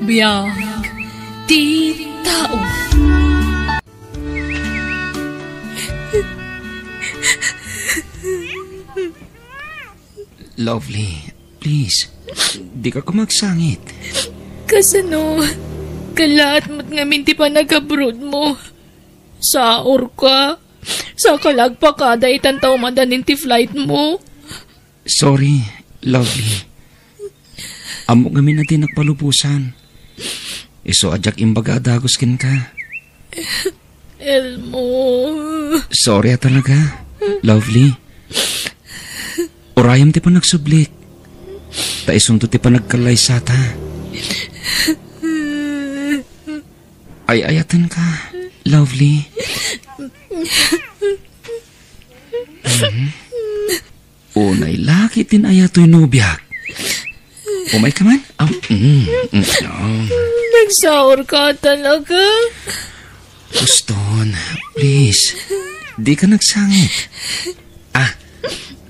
Biyag ti tao. Lovely, please, di ka kumagsangit. Kasano, kalat mo't ngamin ti pa nag-abroad mo. Saor ka, sa kalagpakada itantaw madanin ti flight mo. Sorry, Lovely. Amo ngamin natin nagpalupusan. Iso adyak imbaga adagos kin ka. Elmo. Sorry talaga, Lovely. Orayam ti pa nagsublik. Taisunto ti pa nagkalay sata. Ay-ayatan ka, Lovely. Unay laki tin ayato'y nubyak. Umay ka man? Nagsaor ka talaga. Guston, please. Di ka nagsangit.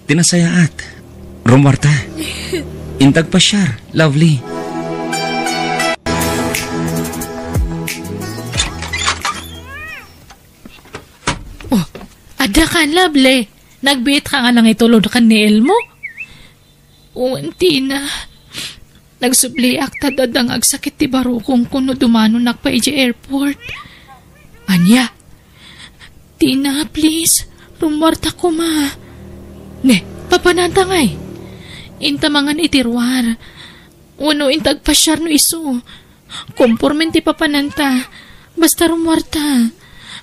Tinasayaat. Rumarta. Intag pa siya, Lovely. Oh, ada ka, Lovely. Nagbiit ka nga lang itulod ka ni Elmo. Uwanti na. Nagsubliak tadadang agsakit ti barukong kuno dumano nakpa iji airport. Anya, Tina, please. Rumarta ko ma. Ne, papanantangay. Intamangan itirwar. Uno intag pasyar no iso. Kompormen ti papananta. Basta rumarta.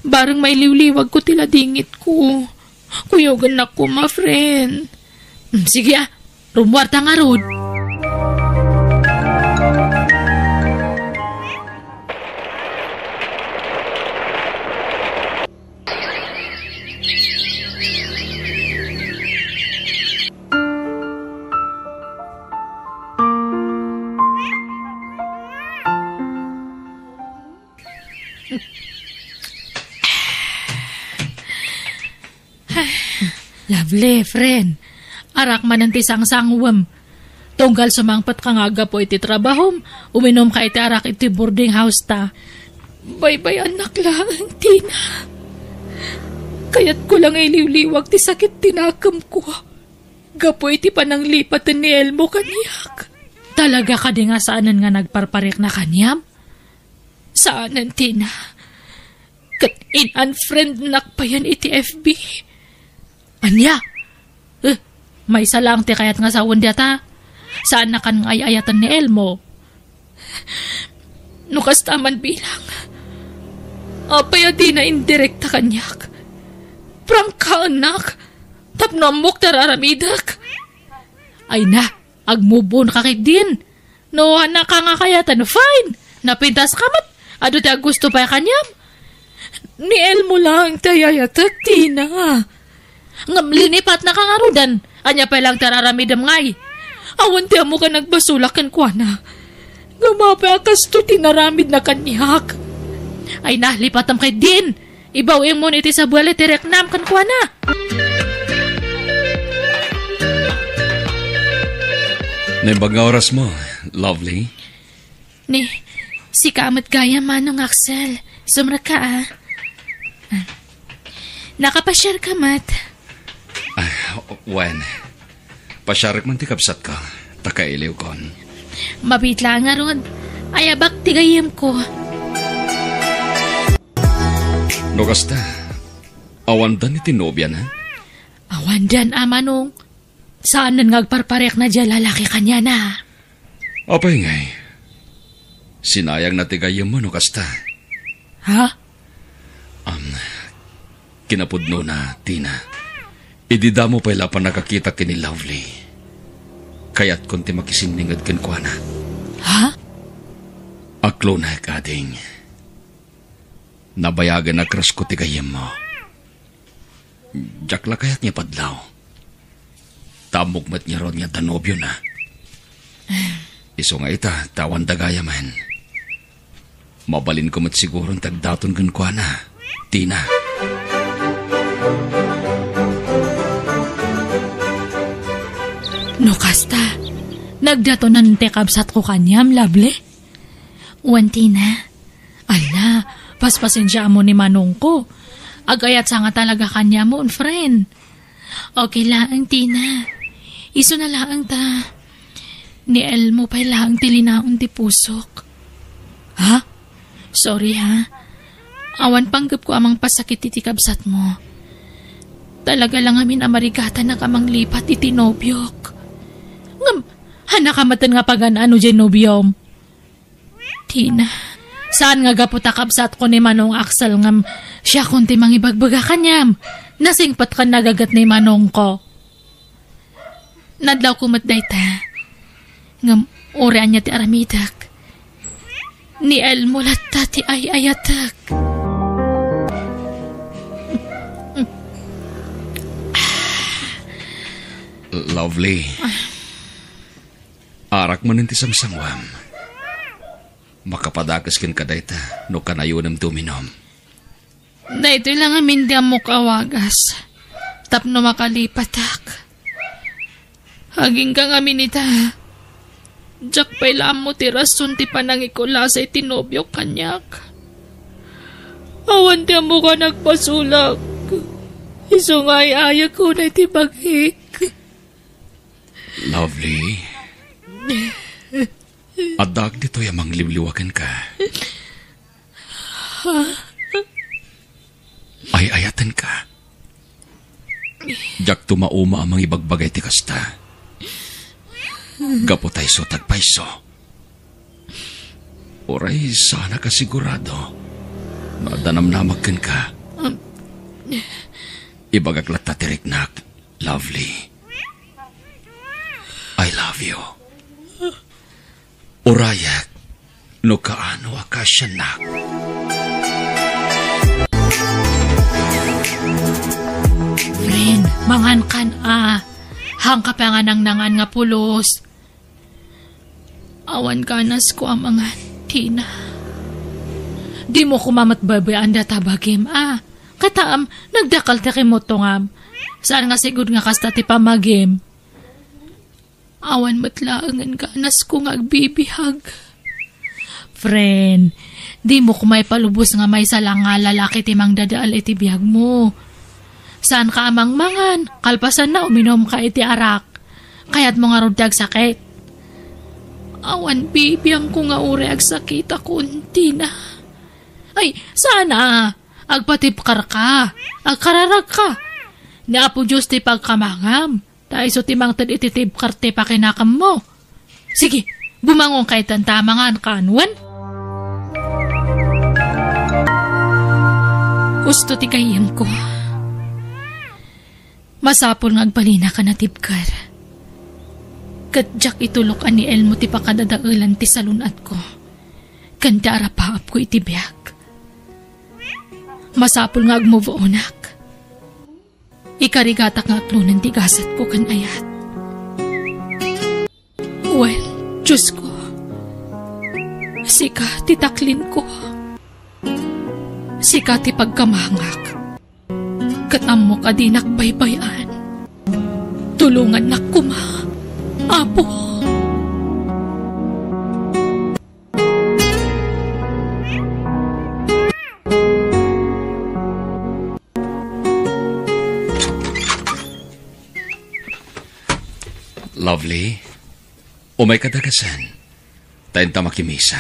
Barang may liwliwag ko tila dingit ko. Kuyogan na ko, ma friend. Sige rumarta nga rod. Lovely, friend. Arak man ang tisang-sangwam. Tunggal sumangpat ka nga po iti trabahom. Uminom ka iti arak iti boarding house ta. Bye-bye anak lang, Tina. Kaya't ko lang ay liwliwag ti sakit tinakam ko. Gapo iti pananglipatan ni Elmo kaniyak. Talaga ka di nga saanan nga nagparparik na kanyam? Saanan, Tina? Kat in-unfriend nakpayan iti FB. Anya? May salang ti kayat nga sa wundyata. Saan na kan ay-ayatan ni Elmo? Nukas taman bilang. Apay di na indirekta kanyak. Prang ka anak. Tapnamok tararamidak. Ay na, agmubon ka kay din. No, anak ka nga kayatan. Fine. Napintas ka mat. Ado ti gusto pa kanyam. Ni Elmo lang tayayatak, Tina. Ngam linipat na kangarudan. Anya pa lang tararamidam ngay. Awan ti amo ka nagbasulakan kwa na. Lumapay akas to tinaramid na kanyak. Ay na, lipatam kay din. Ibaw mo iti sa buwala tireknam kan kwa na. Naibag nga oras mo, Lovely. Ni, si Kamat Gaya manong Axel. Sumra ka Nakapasyar ka, Mat. When? Pasyarik man ti kapsat ka. Takailiw kon. Mabitla nga ron. Ayabak tigayim ko. No kasta, awandan iti nobya na? Awandan, amanong. Saan ngagparparek na dyan lalaki kanya na? Apay ngay. Sinayang na tigayim mo no kasta. Ha? Kinapudno na, Tina. Idida mo pala pa nakakita kini Lovely. Kaya't konti makisiningad kan kwa na. Ha? Aklo na kading. Nabayagan na crush ko tigayim mo. Jakla kaya't niya padlaw. Tamugmat niya ron niya danobyo na. Iso nga ita, tawan dagaya man. Mabalin ko mat siguro tagdaton kan kwa na, Tina. No kasta, nagdatonan te kabsat ko kanyam, Lovely. Tina. Ala, paspasensya mo ni manong ko. Agayat sa nga talaga kanya mo, friend. Okay lang, Tina. Iso na lang ta. Ni Elmo pa'y lang tilinaon ti pusok. Ha? Sorry ha. Awan panggap ko amang pasakit iti kabsat mo. Talaga lang amin amarigata na kamang lipat iti nobyok. Ngam, hanakamatan nga pagan-ano dyan nobyom. Tina, saan nga gaputa kabsat ko ni Manong Axel ngam siya kunti mangibagbaga kanyam. Nasingpat ka nagagat ni Manong ko. Nadlaw kumatday ta. Ngam, orean niya ti aramidak. Ni Elmo latta ti ayatak. Lovely. Arak mo ninti samsangwam. Makapadakas kin ka dayta no kanayunem tuminom. Daytoy lang amin di mo kawagas. Tapno makalipatak. Haging kang amin ita. Diyak pa'y mo ti rason ti panangikula sa itinobyo kanyak. Awan di mo ka nagpasulak. Isungay ayak ko na iti baghik. Lovely. Adag dito yamang liwliwakan ka. Ay ayatan ka. Jak tumauma amang ibagbagay ti kasta. Gapotay so tagpaiso. Oray sana ka sigurado. Nadanamnamagkan ka. Ibagaklat tatiriknak. Lovely. I love you. Urayak, no kaano akasyanak. Friend, mangan kan hangka panganang nangan nga pulos. Awan kanas ko ang mga Tina. Di mo kumamat babayaan data bagim Kataam, nagdakal taki mo tongam. Saan nga sigod nga kasta ti pamagim. Awan matlaangan ka, nas ko nga agbibihag. Friend, di mo kumay palubos nga may salang nga lalaki timang dadaal iti bihag mo. Saan ka amang mangan, kalpasan na uminom ka iti arak. Kaya't mo nga rudag sakit. Awan bibiyang ko nga uri ag sakit ako, Tina. Ay, sana, agpatipkar ka, agkararag ka. Ni Apo Diyos ti pagkamangam. Tayo so timang tad ititib karte pa kinakam mo. Sige, bumangong kay tantamangan kanwan. Gusto ti kayem ko. Masapol nga agbalina ka na tibkar. Kadjak itulok ani Elmo ti pakadadaulan ti salunat ko. Kanda arapaap ko itibiyag. Masapol nga agmove onak. Ikarigatak nga aklunan tigasat ko kan ayat. Well, Diyos ko. Sika titaklin ko. Sika ti pagkamangak. Katam mo ka dinak baybayan. Tulungan na kuma, Apo. Lovely, umay kadagasan. Tayo ta makimisa.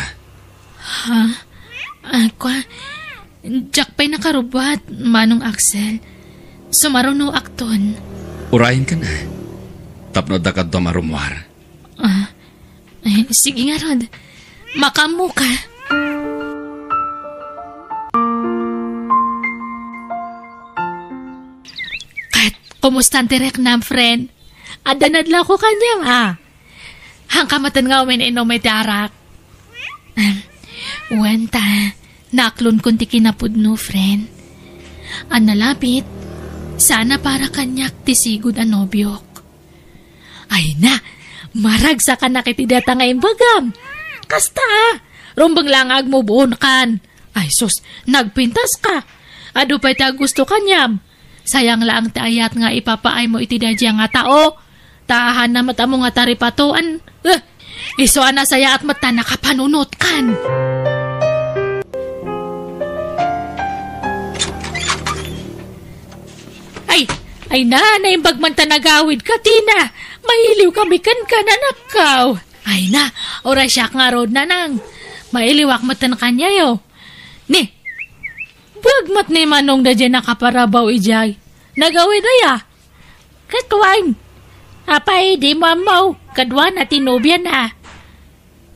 Ha? Jack pa'y nakarubat, Manong Axel. Sumaruno akton. Urayin ka na. Tapno da ka marumwar. Sige nga, Rod. Makamu ka. Kat, kumusta ang tirek na, friend? Adanadla ko kanyang, Hangkamatan nga umin may darak. Wenta, naklon kunti kinapudno, friend. Analapit, sana para kanyak tisigod ang nobyok. Ay na, maragsa ka nakitidata nga imbagam. Kasta, rumbang langag mo buon kan. Ay sus, nagpintas ka. Ado pa'y ta gusto kanyam. Sayang lang taayat nga ipapaay mo itidadya nga tao. Tahan na mata mo nga taripatuan. Iso na saya at mata nakapanunot kan. Ay na, naimbag man tanagawid ka, Tina. Mailiw kami kan nanakaw. Ay na, oras siya nga road na nang. Mailiwak matan kanya yo. Ni, bagmat ni manong na dyan nakaparabaw ijay. Nagawid na ya. Katwang. Apay, di mamaw. Kadwa na tinubya na.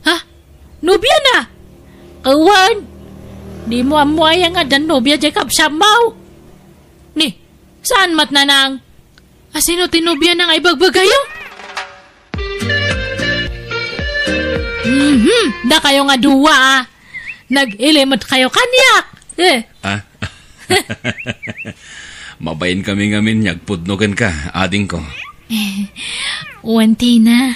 Ha? Nubya na? Kawan. Di mo amuaya nga dan nubya dyan kapsamaw. Ni, saan mat na nang? Asino tinubya na nga ibagbagayo? Da kayo nga duwa ah. Nag-ilimot kayo kanyak. Mabayin kami ngamin, nyagpudnogan ka, ading ko. Tina.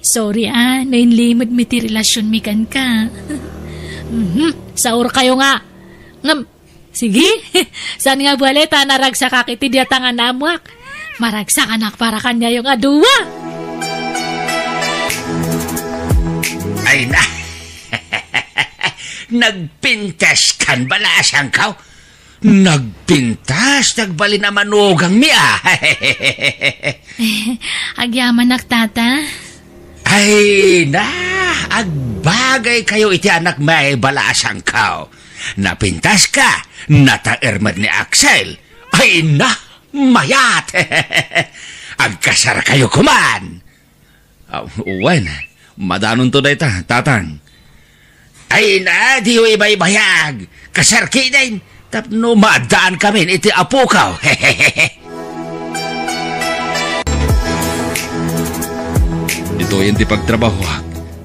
Sorry nainlimot mi ti relasyon mi kan ka. Saur kayo nga. Sige, saan nga baleta naragsak akiti diatangan amuak. Maragsak anak para kanya yung aduwa. Ay na. Nagpintas kan balasang kaw. Nagpintas, nagbali na manugang niya. Agyaman tata. Ay na, agbagay kayo iti anak may balasang kaw. Napintas ka, nataermad ni Axel. Ay na, mayat. Agkasar kayo kuman. Uwan, madanon to day ta, tatang. Ay na, di ho ibay-bayag. Kasar kinain, tapno madaan kami iti apukaw. Ito yung di pagtrabaho.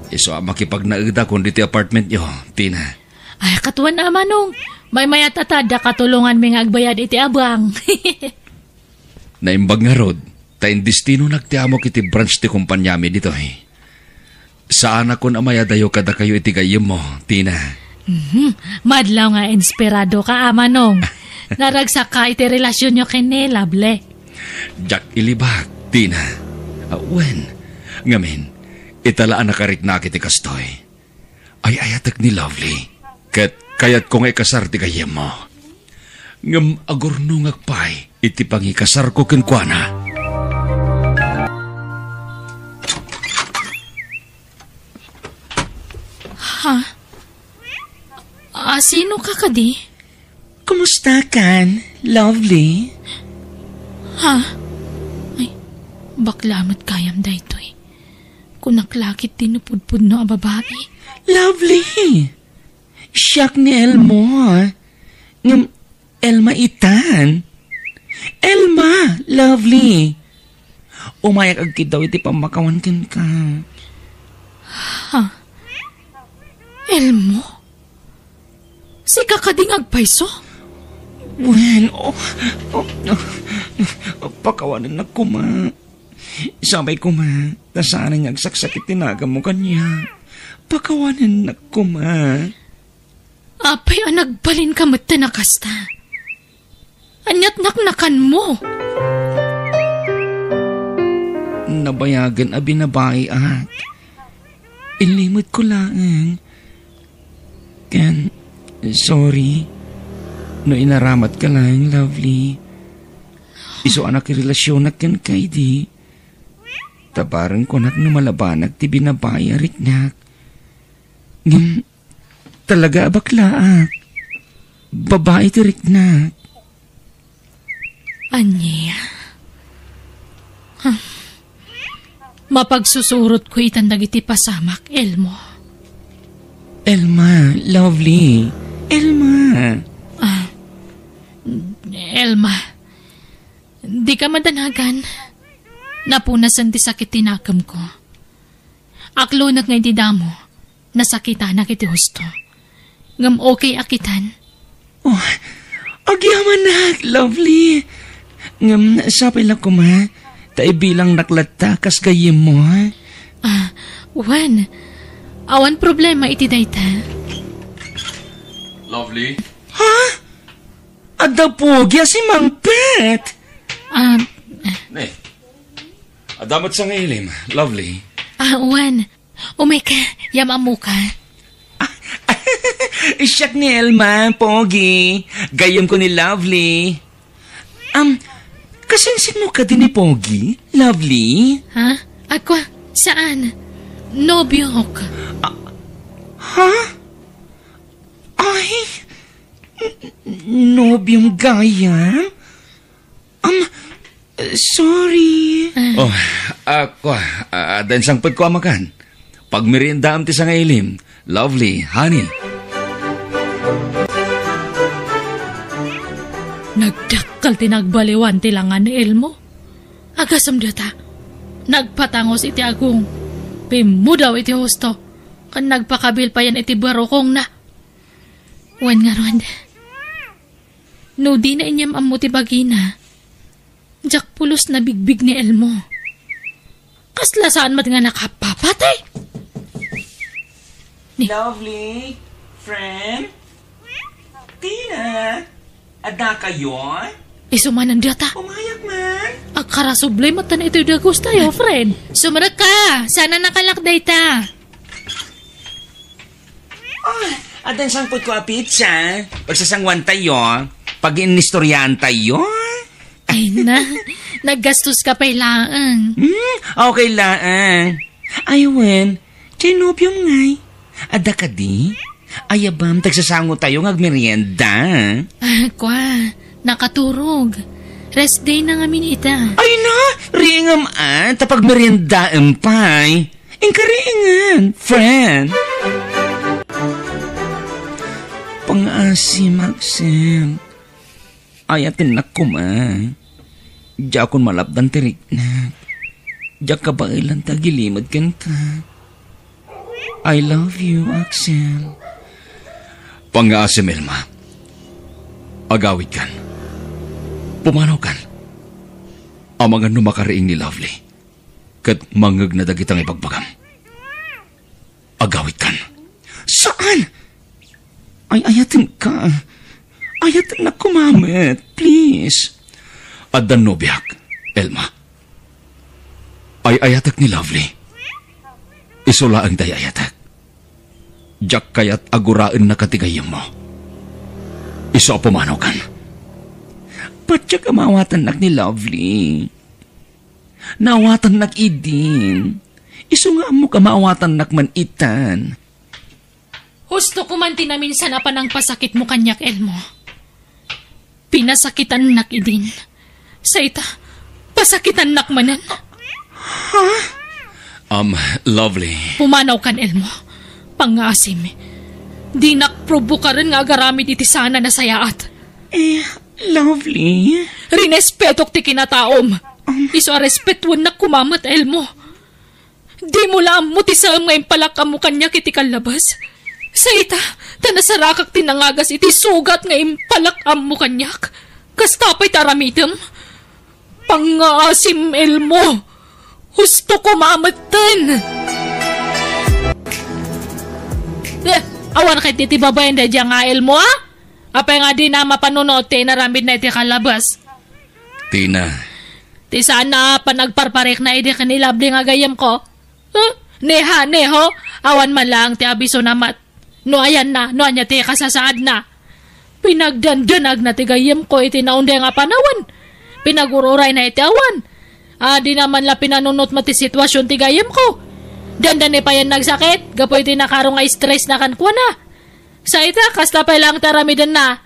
Iso makipagnaigda kung dito apartment nyo, Tina. Ay, katuan na manong. May mayat atada katulungan mi nga agbayad iti abang. Naimbag nga rod, tayong destino nagtiamok iti branch ti kumpanyami dito eh. Saan ako na mayadayo kada kayo iti gayem mo, Tina? Madlaw nga inspirado ka, manong. Naragsak ka iti relasyon nyo kini, Lable. Jack ilibak, Tina. Wen, ngamin, italaan na karit na kiti kastoy. Ay ayatak ni Lovely. Kayat kong ikasar ti gayem mo. Ngam agurno ngakpay, iti pangikasar ko kinkwana. Ha? Sino ka kadi? Kumusta kan, Lovely? Ha? Ay, baklamat kayam da ito eh. Kunaklakit tinupudpud no a babae. Lovely! Siyak ni Elmo. Ngam, Elma itan. Elma, Lovely. Umayak agkid daw iti pamakawan ken ka. Ha? Elmo? Si kakading agpaiso? Bueno, pakawanan na kuma. Sabay kuma, tasaan nga agsaksakit tinagam mo kanya. Pakawanan na kuma. Apay anagbalin ka mat nakasta. Anyat naknakan mo. Nabayagan a binabae at ilimot ko lang. Ken, sorry. No inaramat ka lang, Lovely. Iso anak relasyon na ken kay di. Tabarang ko nak numalabanag ti binabae arik nak. Ngam, talaga bakla babae ti rik nak. Anya? Mapagsusurot ko itandag iti pasamak, Elmo. Elma, Lovely. Elma. Elma, di ka madanagan. Napunasan ti sakit tinakam ko. Aklunag nga iti damo, nasakita na kiti husto. Ngam okay akitan. Oh, agyaman na, Lovely. Ngam, sapay lang ko ma. Tay bilang naklata kas gayem mo, ha? Wan. Awan problema iti dayta. Lovely? Ha? Ada pugya si Mang Pet. Ne. Adamat sa ngayilim, Lovely. Wan. Umay ka, yamamu ka. Siyak ni Elma, Pogi. Gayem ko ni Lovely. Kasinsin mo ka din ni Pogi, Lovely? Ha? Ako? Saan? Nobyo ka. Ha? Ay, nobyong gaya? Sorry. Oh, ako, dahil sang pagkuamakan. Pag merienda am ti sa ngailim, Lovely, honey. Nagdakkel tinagbaliwan tilangan ni Elmo. Agasam data. Nagpatangos iti agong. Pimudaw iti husto. Kan nagpakabil pa yan iti barokong na. Wan nga ron. No di na inyam amo ti bagina. Jak pulos na bigbig ni Elmo. Kasla saan mat nga nakapapatay? Lovely, friend, Tina, ada kayo? Isumanan data. Pumayag man. Akarasublay matan ito yung dagos tayo, friend. Sumarak ka. Sana nakalakday ta. Adan sang put ko a pizza. Pagsasangwan tayo. Pag inistoryahan tayo. Ay na, naggastos ka pa ilaan. Okay lang. Aywen, Genobium ngay. Ada ka di? Ayabam, tagsasango tayo ngagmerienda. Kwa, nakaturog. Rest day na nga minita. Ay na, ringam tapag merienda empay. Ingkaringan, friend. Pang-asi, Maxim. Ayatin na kuma. Diya akong malapdan tirik na. Diya ka ba ilang tagilimad kan ka? I love you, Axel. Pang-aasim, Elma. Agawid kan. Pumanaw kan. Ang mga numakariing ni Lovely. Kat mangag na dagitang ipagbagam. Agawid kan. Saan? Ay, ayatin ka. Ayatin na kumamit. Please. Adan no biyak, Elma. Ay ayatak ni Lovely. Isula ang day ayatak. Diyak kayat aguraan na katigayam mo. Iso pumanaw kan. Patya kamawatan nak ni Lovely. Nawatan nak idin. Iso nga mo kamawatan nak man itan. Husto ko man tinaminsan na pa ng pasakit mo kanyak, Elmo. Pinasakitan nak idin. Sa ita, pasakitan nak manan. Lovely. Pumanaw kan, Elmo. Pangasim. Di nakprobo ka rin nga agaramid iti sana na sayaat. Lovely. Rinespetok ti kinataom. Iso a respetwan na kumamat, Elmo. Di mo lang mo ti sa ngayon palakam mo kanyak iti kalabas. Sa ita, tanasarakak tinangagas iti sugat ngayon palakam mo kanyak. Kastapay taramitem. Pangasim, Elmo. Husto kumamatan. Awan kay titi babayan da dyan nga, Elmo, ha? Apay nga di na mapanunote na ramid na iti kalabas. Tina. Ti sana panagparparek na iti kanilabli nga gayam ko. Neha, neho, awan man lang ti abiso namat. No ayan na, no anya ti kasasaad na. Pinagdandanag na ti gayam ko iti naunde nga panawan. Pinagururay na iti awan. Di naman la pinanunot mati sitwasyon ti gayam ko. Dandan pa yan nagsakit, gapoy iti nakarong nga stress na kankwa na. Sa ita, kasta pa lang taramidan na.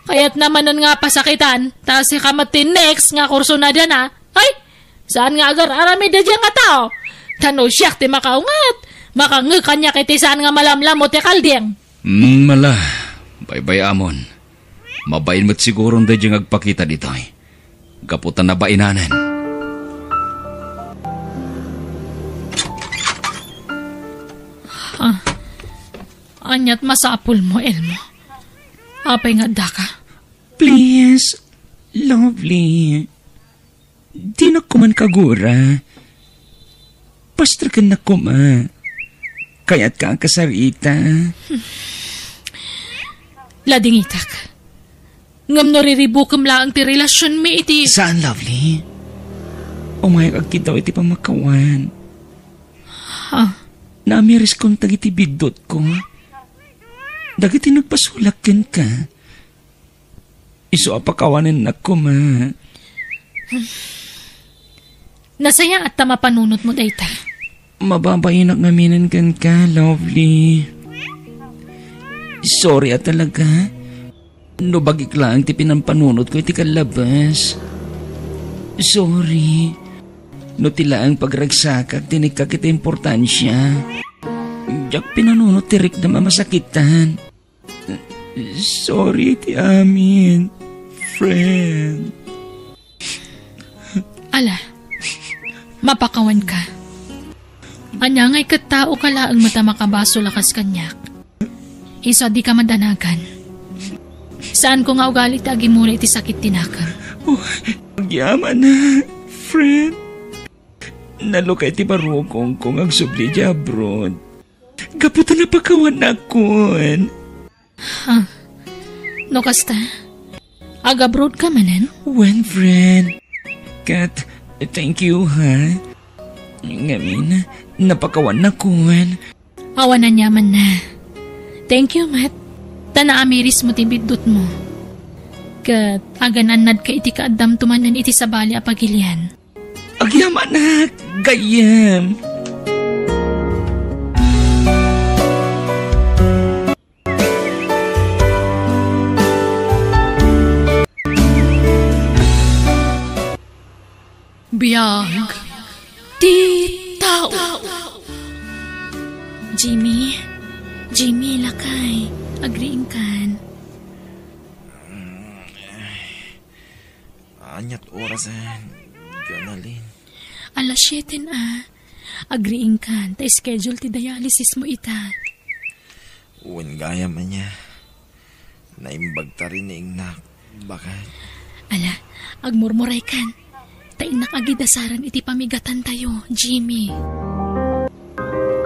Kaya't naman nga pasakitan, ta si kamati next nga kurso na dyan ha. Ay, saan nga agar aramid na dyan nga tao? Tano siyak ti makaungat, makangag kanya kiti saan nga malamlam mo ti kaldeng. Mala, baybay amon. Mabain mo't siguro na dyan agpakita dito eh. Gaputan na ba inanan? Anyat masapul mo, Elmo. Apay nga daka. Please, Lovely. Di na kuman kagura. Pastor ka na kuma. Kaya't ka ang kasarita. Ladingitak. Ngam nariribukam lang ti relasyon mi iti... Saan, Lovely? Umayag agkid daw iti pamakawan. Namiris kong tagiti bidot ko. Dagiti nagpasulak yan ka. Iso apakawanan na ko, ma. Nasaya at tama panunot mo, dayta. Mababayinak ngaminan kan ka, lovely. Sorry at talaga. No bagik lang ti pinampanunot ko iti kalabas. Sorry. No tila ang pagragsakak tinikak iti importansya. Diyak pinanunot tirik na mamasakitan. Sorry ti amin, friend. Ala, mapakawan ka. Anya ngay katao ka laang mata makabaso lakas kanyak. Iso di ka madanagan. Saan ko nga ugali tagi muna iti sakit tinakam? Oh, agyaman na, friend. Nalukay ti barukong kong ang subli di abroad. Kaputa na pagkawan na kun. Ha? No kasta? Ag-abroad ka manen? When, friend? Kat, thank you, ha? Ngamin, napakawan na kun. Awan na nyaman na. Thank you, Matt. Tanaamiris mo tibidot mo. Kat, agananad ka iti kaadam tumanan iti sabali apagilian. Agyaman na, gayam. Biyag ti tao. Jimmy, lakay. Agriing kan. Anyat orasan, ganalin. Alas 7 na. Agriing kan. Ta schedule ti dialysis mo ita. Uwan gaya man niya. Naimbag ta rin ni Ingnak. Bakit? Ala, agmurmuray kan. Ta inakagidasaran iti pamigatan tayo, Jimmy.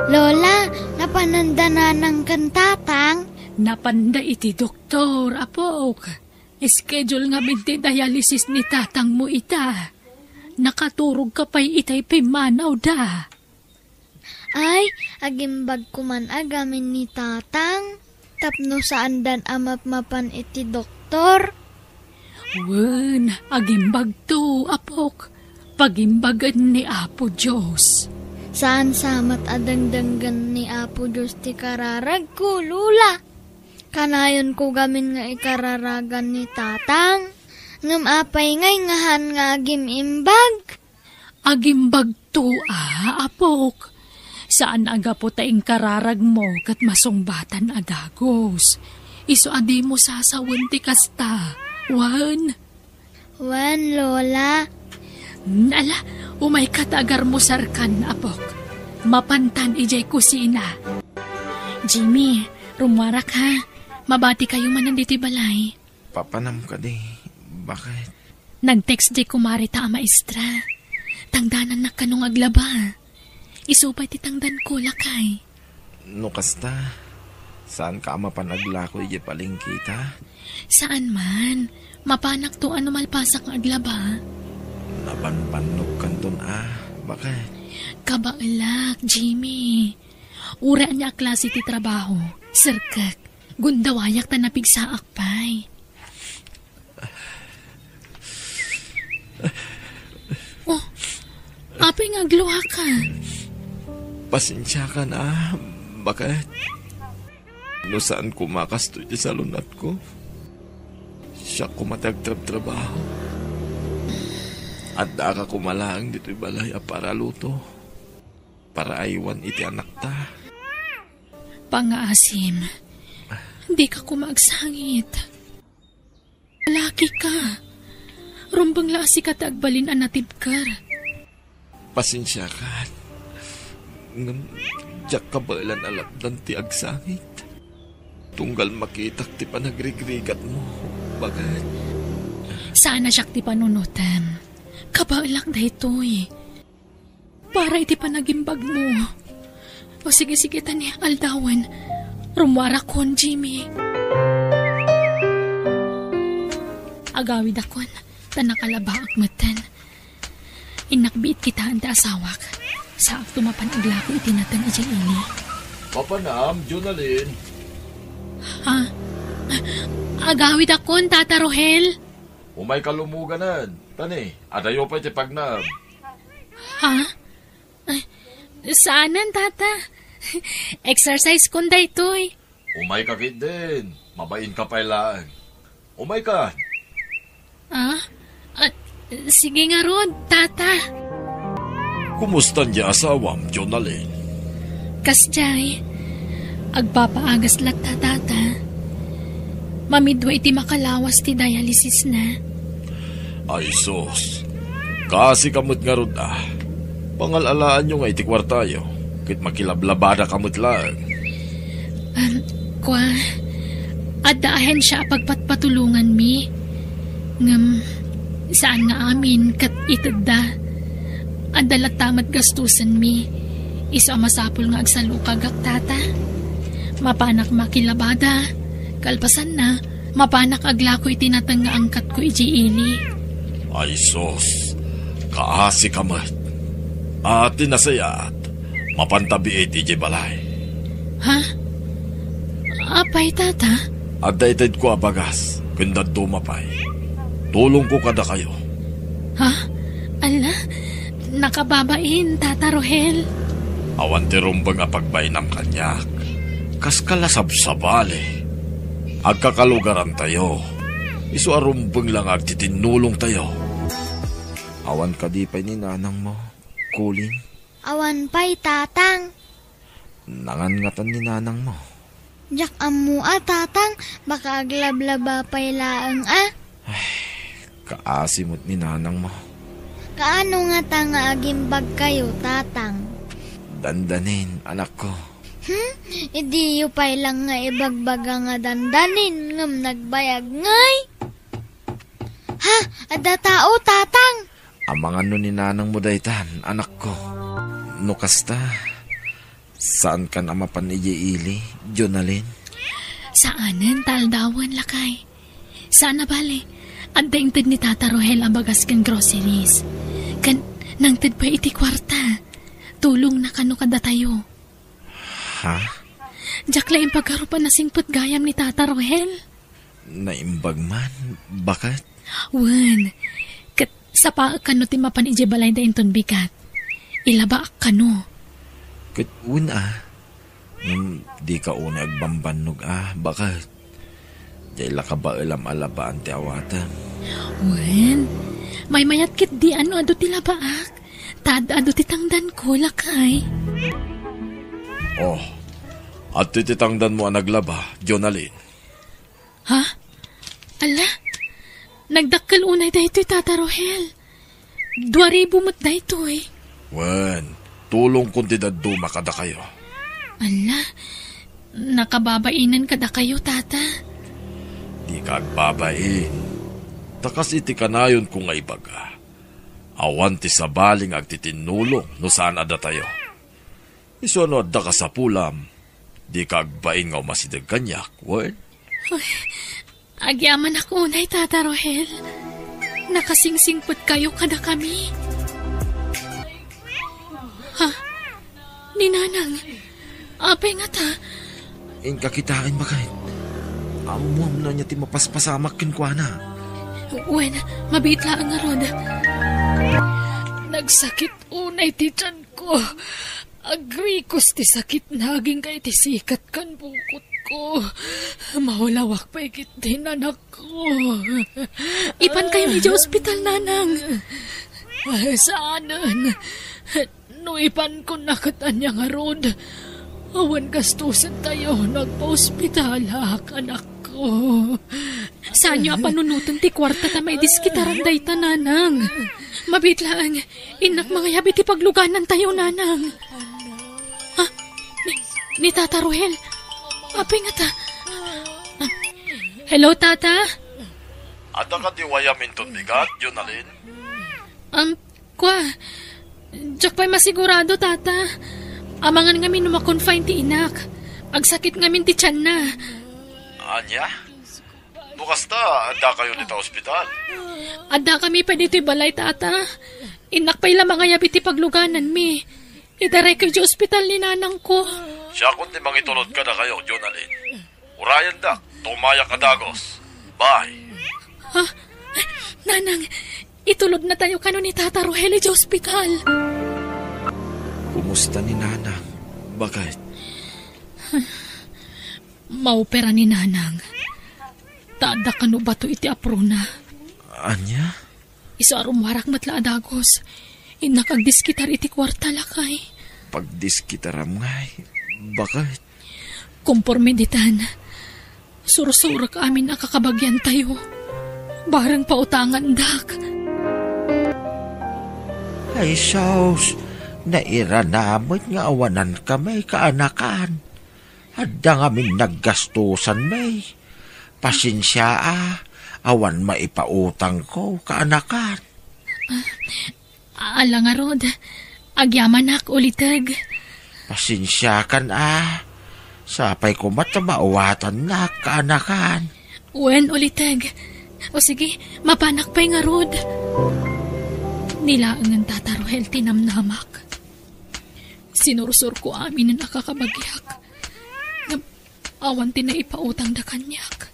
Lola, napananda na ng kantatang. Napanda iti doktor, apok. Schedule nga binti dialysis ni tatang mo ita. Nakaturog ka pa'y itay pimanaw da. Ay, agimbag kuman agamin ni tatang. Tapno saan dan amap mapan iti doktor. Wen, agimbag to, apok. Pagimbagan ni Apo Diyos. Saan samat adangdanggan ni Apo Diyos ti kararag ko, Lula? Kanayon ko gamin nga ikararagan ni tatang. Ngam apay ngay ngahan nga agim imbag. Agimbag to, apok. Saan aga po taing kararag mo kat masungbatan agagos. Iso adi mo sasawan ti kasta. Wan, Lola. Ala, umay katagar mo sarkan, apok. Mapantan ijay kusina. Jimmy, rumwarak ha. Mabati kayo man nanditi balay. Papanam ka di. Bakit? Nag-text di kumari ta maestra. Tangdanan na kanong aglaba. Isupay ti tangdan ko lakay. No kasta, saan ka mapanagla ko iya paling kita? Saan man? Mapanak to ano malpasak ang aglaba. Napanpanog kanton bakit? Kabaalak, Jimmy. Ura niya klase ti trabaho. Sirkak. Gundawayak ta napigsaak pay. Oh, apay nga gluha ka. Pasensya ka na. Bakit? No saan kumakasto sa lunat ko? Siya kumatagtrab-trabaho. At daka kumalang dito'y balay para luto. Para aywan iti anak ta. Pangaasim, hindi ka kumagsangit. Laki ka. Rumbang lasi ka tagbalin ang natibkar. Pasensya ka. Diyak kabalan alapdan ti agsangit. Tunggal makitak ti panagrigrigat mo. Bagay. Sana siyak ti panunutan. Kabalang na ito'y. Para iti panagimbag mo. O sige tani aldawan. Rumwara kon, Jimmy. Agawid akon. Tanakalabaak matan. Inakbiit kita anta asawak. Sa tumapan aglako itinatan ijay ini. Papanam, Jonalyn. Ha? Agawid akon, Tata Rohel. Umay kalumuganan. Tani, adayo pa iti pagnab. Ha? Ay, saanan, tata? Exercise kunda ito eh. Umay kakit din. Mabain ka pailaan. Umay ka. Ah? Sige nga ron, tata. Kumusta niya asawam, Jonalyn? Kasjay, agpapaagas lagta, tata. Mamidwa iti makalawas ti dialysis na. Ay sus. Kasi kamot nga ron Pangalalaan nyo nga iti kwartayo. Kit makilablabada kamot lang. Adaahen siya pagpatpatulungan mi. Ngam, saan nga amin kat itagda. Adalat tamat gastusan mi. Iso masapul nga agsalukagak tata. Mapanak makilabada. Kalpasan na, mapanak aglako itinatang nga angkat ko ijiili. Ay sus. Kaasi kamat. At tinasayat. Mapantabi iti balay. Ha? Apay tata? At daitid ko abagas. Kundad dumapay. Tulong ko kada kayo. Ha? Ala? Nakababain, Tata Rohel. Awan ti rumbang apagbay ng kanyak. Kas kalasabsabali. Agkakalugaran tayo. Isu arumbang lang agtitinulong tayo. Awan ka di pa ni nanang mo, Kuling. Awan pa'y tatang. Nangangatan ni nanang mo. Jak amu tatang, baka aglablaba pa'y laang Kaasimot ni nanang mo. Kaano nga nga agimbag kayo, tatang? Dandanin, anak ko. Idi yu pa'y lang nga ibagbaga nga dandanin, ngam nagbayag ngay. Ha? Ada tao, tatang? Amangan no ni nanang mo daytan, anak ko. Nukasta, saan ka na mapanijiili, Jonalyn? Saanan taldawan lakay. Sana bali, addaingtid ni Tata Rohel ang bagas kan groceries. Kan, nangtid pa iti kwarta. Tulong na kano kada tayo. Ha? Diyak laing pagkarupan na singput gayam ni Tata Rohel. Naimbag man? Bakit? Wan, kat sa paak kano ti mapan ijibalay da inton bigat. Ilaba kano. Kat di ka una agbambanog bakit? Dahil ka ba alam alabaan ti awatan? Wan, may mayat kit di ano ado ti labaak. Tad ado ti tangdan ko lakay. Oh, at tititangdan mo ang naglaba, Jonalyn. Ha? Ala, nagdakkal unay dahito Tata Rohel. 2,000 mo't dahito Wen, tulong kung tidaduma kada kayo. Ala, nakababainan kada kayo, Tata. Di ka agbabain. Takas iti kanayon kung nga ibaga. Awan ti sabaling agtitinulong no saan ada tayo. Iso ano adda ka sa pulam. Di ka agbain nga umasidag kanyak, wen? Agyaman ako unay, Tata Rohel. Nakasingsingput kayo kada kami. Ha? Ninanang, apay nga ta. Kakitain ba kahit? Amuam na niya ti mapaspasamak kinkwana. Wen, mabitla ang arod. Nagsakit unay ti tiyan ko. Agrikos ti sakit naging kay ti sikat kan bukot ko. Mahulawak pa ikit din anak ko. Ipan kayo ni ospital, nanang. Saanan? No ipan ko nakatanya nga rod. Awan gastusan tayo nagpa-ospitalak, anak ko. Saan nyo panunutan ti kwarta ta may diskitaran day ta, nanang? Mabitlaan, inak mga yabi ti pagluganan tayo, nanang. Ha? Ni Tata Rohel? Apay nga ta. Hello, Tata? Ada ka ti wayamin ton bigat, Jonalyn? Diyak pa'y masigurado, Tata. Amangan ngamin numakonfine ti inak. Agsakit ngamin ti tiyan na. Anya? Bukas ta, ada kayo nita ospital. Ada kami pa dito'y balay, Tata. Inak pa'y lamang nga yabi ti pagluganan mi. Idaray kayo di ospital ni nanang ko. Siya kundi mangitulod ka na kayo, Jonalyn. Urayan da, tumaya ka dagos. Bye. Ha? Nanang, itulod na tayo kano ni Tata Rogelio sa ospital. Kumusta ni Nanang? Bakit? Maopera ni Nanang. Tada kano ba to iti apruna? Anya? Isa arumwarak matla adagos. Inakagdiskitar iti kwarta lakay. Pagdiskitaram ngay. Bakit? Kompormiditan. Surusurak amin nakakabagyan tayo. Barang pautangan dak. Ay, Saus, nairanamot nga awanan kami kaanakan. Hadda nga min naggastusan may. Pasensya awan maipautang ko kaanakan. Ala nga rod, agyamanak ulitag. Pasensya kan sapay ko matamawatan na kaanakan. Wen ulitag. O sige, mapanak pa'y nga rod. Nilaang ang Tata Rohel tinamnamak. Sinursur ko amin na nakakabagyak. Awan tinaipautang da kanyak.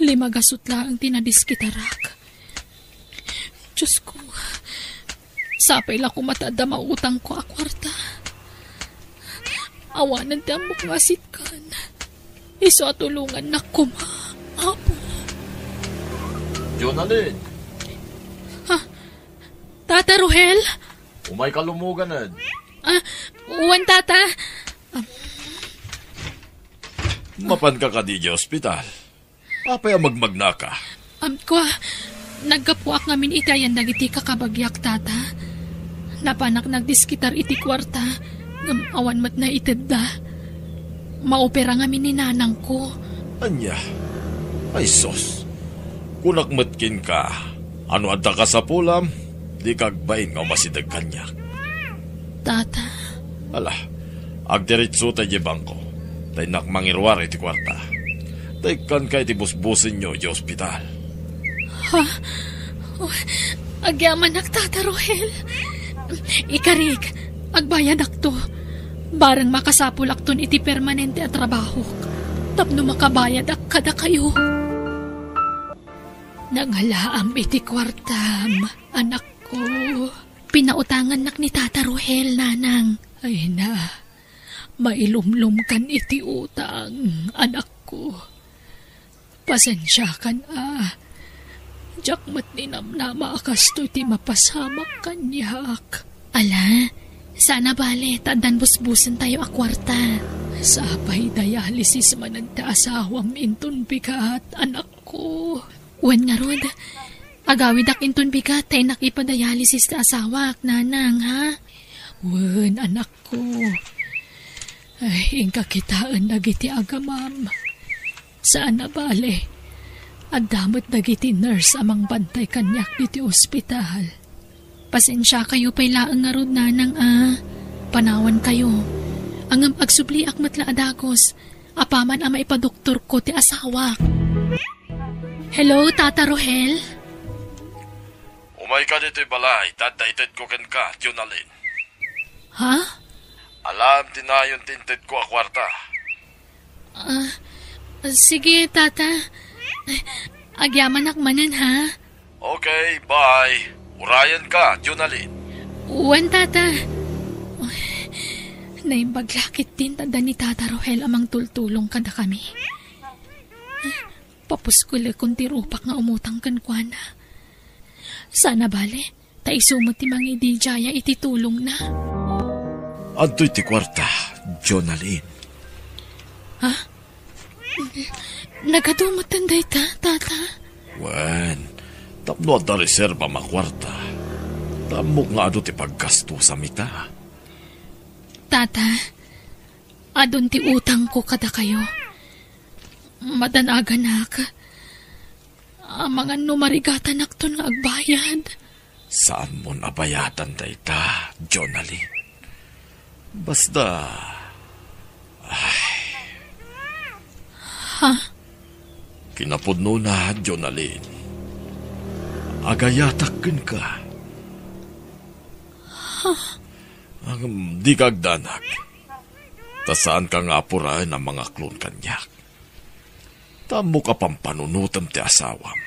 5 gasutla ang tinadiskitarak. Diyos ko, sapay lang kumatada mautang ko akwarta. Awanan ti amok nga sitkan. Iso atulungan na kuma, apo. Jonalyn, Tata Rohel? umay kalumuganan. Uwan tata. Mapan ka di ospital. Apay ang magmagna ka. Kwa, nagkapuak ngamin itayan dagiti kakabagyak tata. Napanak nagdiskitar iti kwarta. Awan mat na itedda. Maopera ngamin ni Nanang ko. Anya? Ay sos. Kunakmatkin ka. Ano adda ka sa pulam? Di kagbain nga masidag kanyak. Tata. Ala, agdiritso tayo di bangko. Tay nakmangirwar iti kwarta. Tay kan kay ti busbusin nyo di ospital. Ha? Agyaman ak Tata Rohel. Ikarig, agbayad akto. Barang makasapulak ton iti permanente at trabaho. Tapno makabayad ak kada kayo. Nangalaam iti kwartam, anak ko. Pinautangan nak ni Tata Rohel, Nanang. Ay na, mailumlum kan iti utang, anak ko. Pasensya kan Jakmat ni namnama akasto iti mapasamak kanyak. Ala, sana bale, tandaan busbusan tayo akwarta. Sapay dialysis managta asawam intun bigat, anak ko. Wen nga rod, agawid ak intun bigat, tay nakipadialysis ta asawak, Nanang, ha? Wen, anak ko. Ay, ingka kitaan nagiti agamam. Saan na bale? Agdamot nagiti nurse amang bantay kanyak diti ospital. Pasensya kayo pa'y laang nga rod, Nanang, Panawan kayo. Ang agsubli ak matla adagos. Apaman ang maipadoktor ko ti asawak. Hello, Tata Rohel? Umay ka dito'y balay, tadaited ko ken ka, Jonalyn. Ha? Alam tinayon tinted ko a kwarta. Sige, Tata. Agyaman akmanan, ha? Okay, bye. Urayan ka, Jonalyn. Uwan, Tata. Naimbaglakit din tada ni Tata Rohel amang tultulong kada kami. Papuskula kung tirupak nga umutang kankwana. Sana bale, taisumot ti mga idijaya iti tulong na. Adto'y ti kwarta, Jonalyn. Ha? Nagadumot tanday Tata? Wen, tapno at na reserva makwarta. Tamok nga ado ti paggasto sa mita. Tata, adon ti utang ko kada kayo. Madanagan ak. Mga numarigatan akton nga agbayad. Saan mo nabayatan dayta, Jonalyn? Basta... Ha? Kinapudno na, Jonalyn. Agayatakin ka. Ang di kagdanak. Tasaan ka nga purahin ang mga klon kanyak. Tamo ka pang panunutam ti asawam.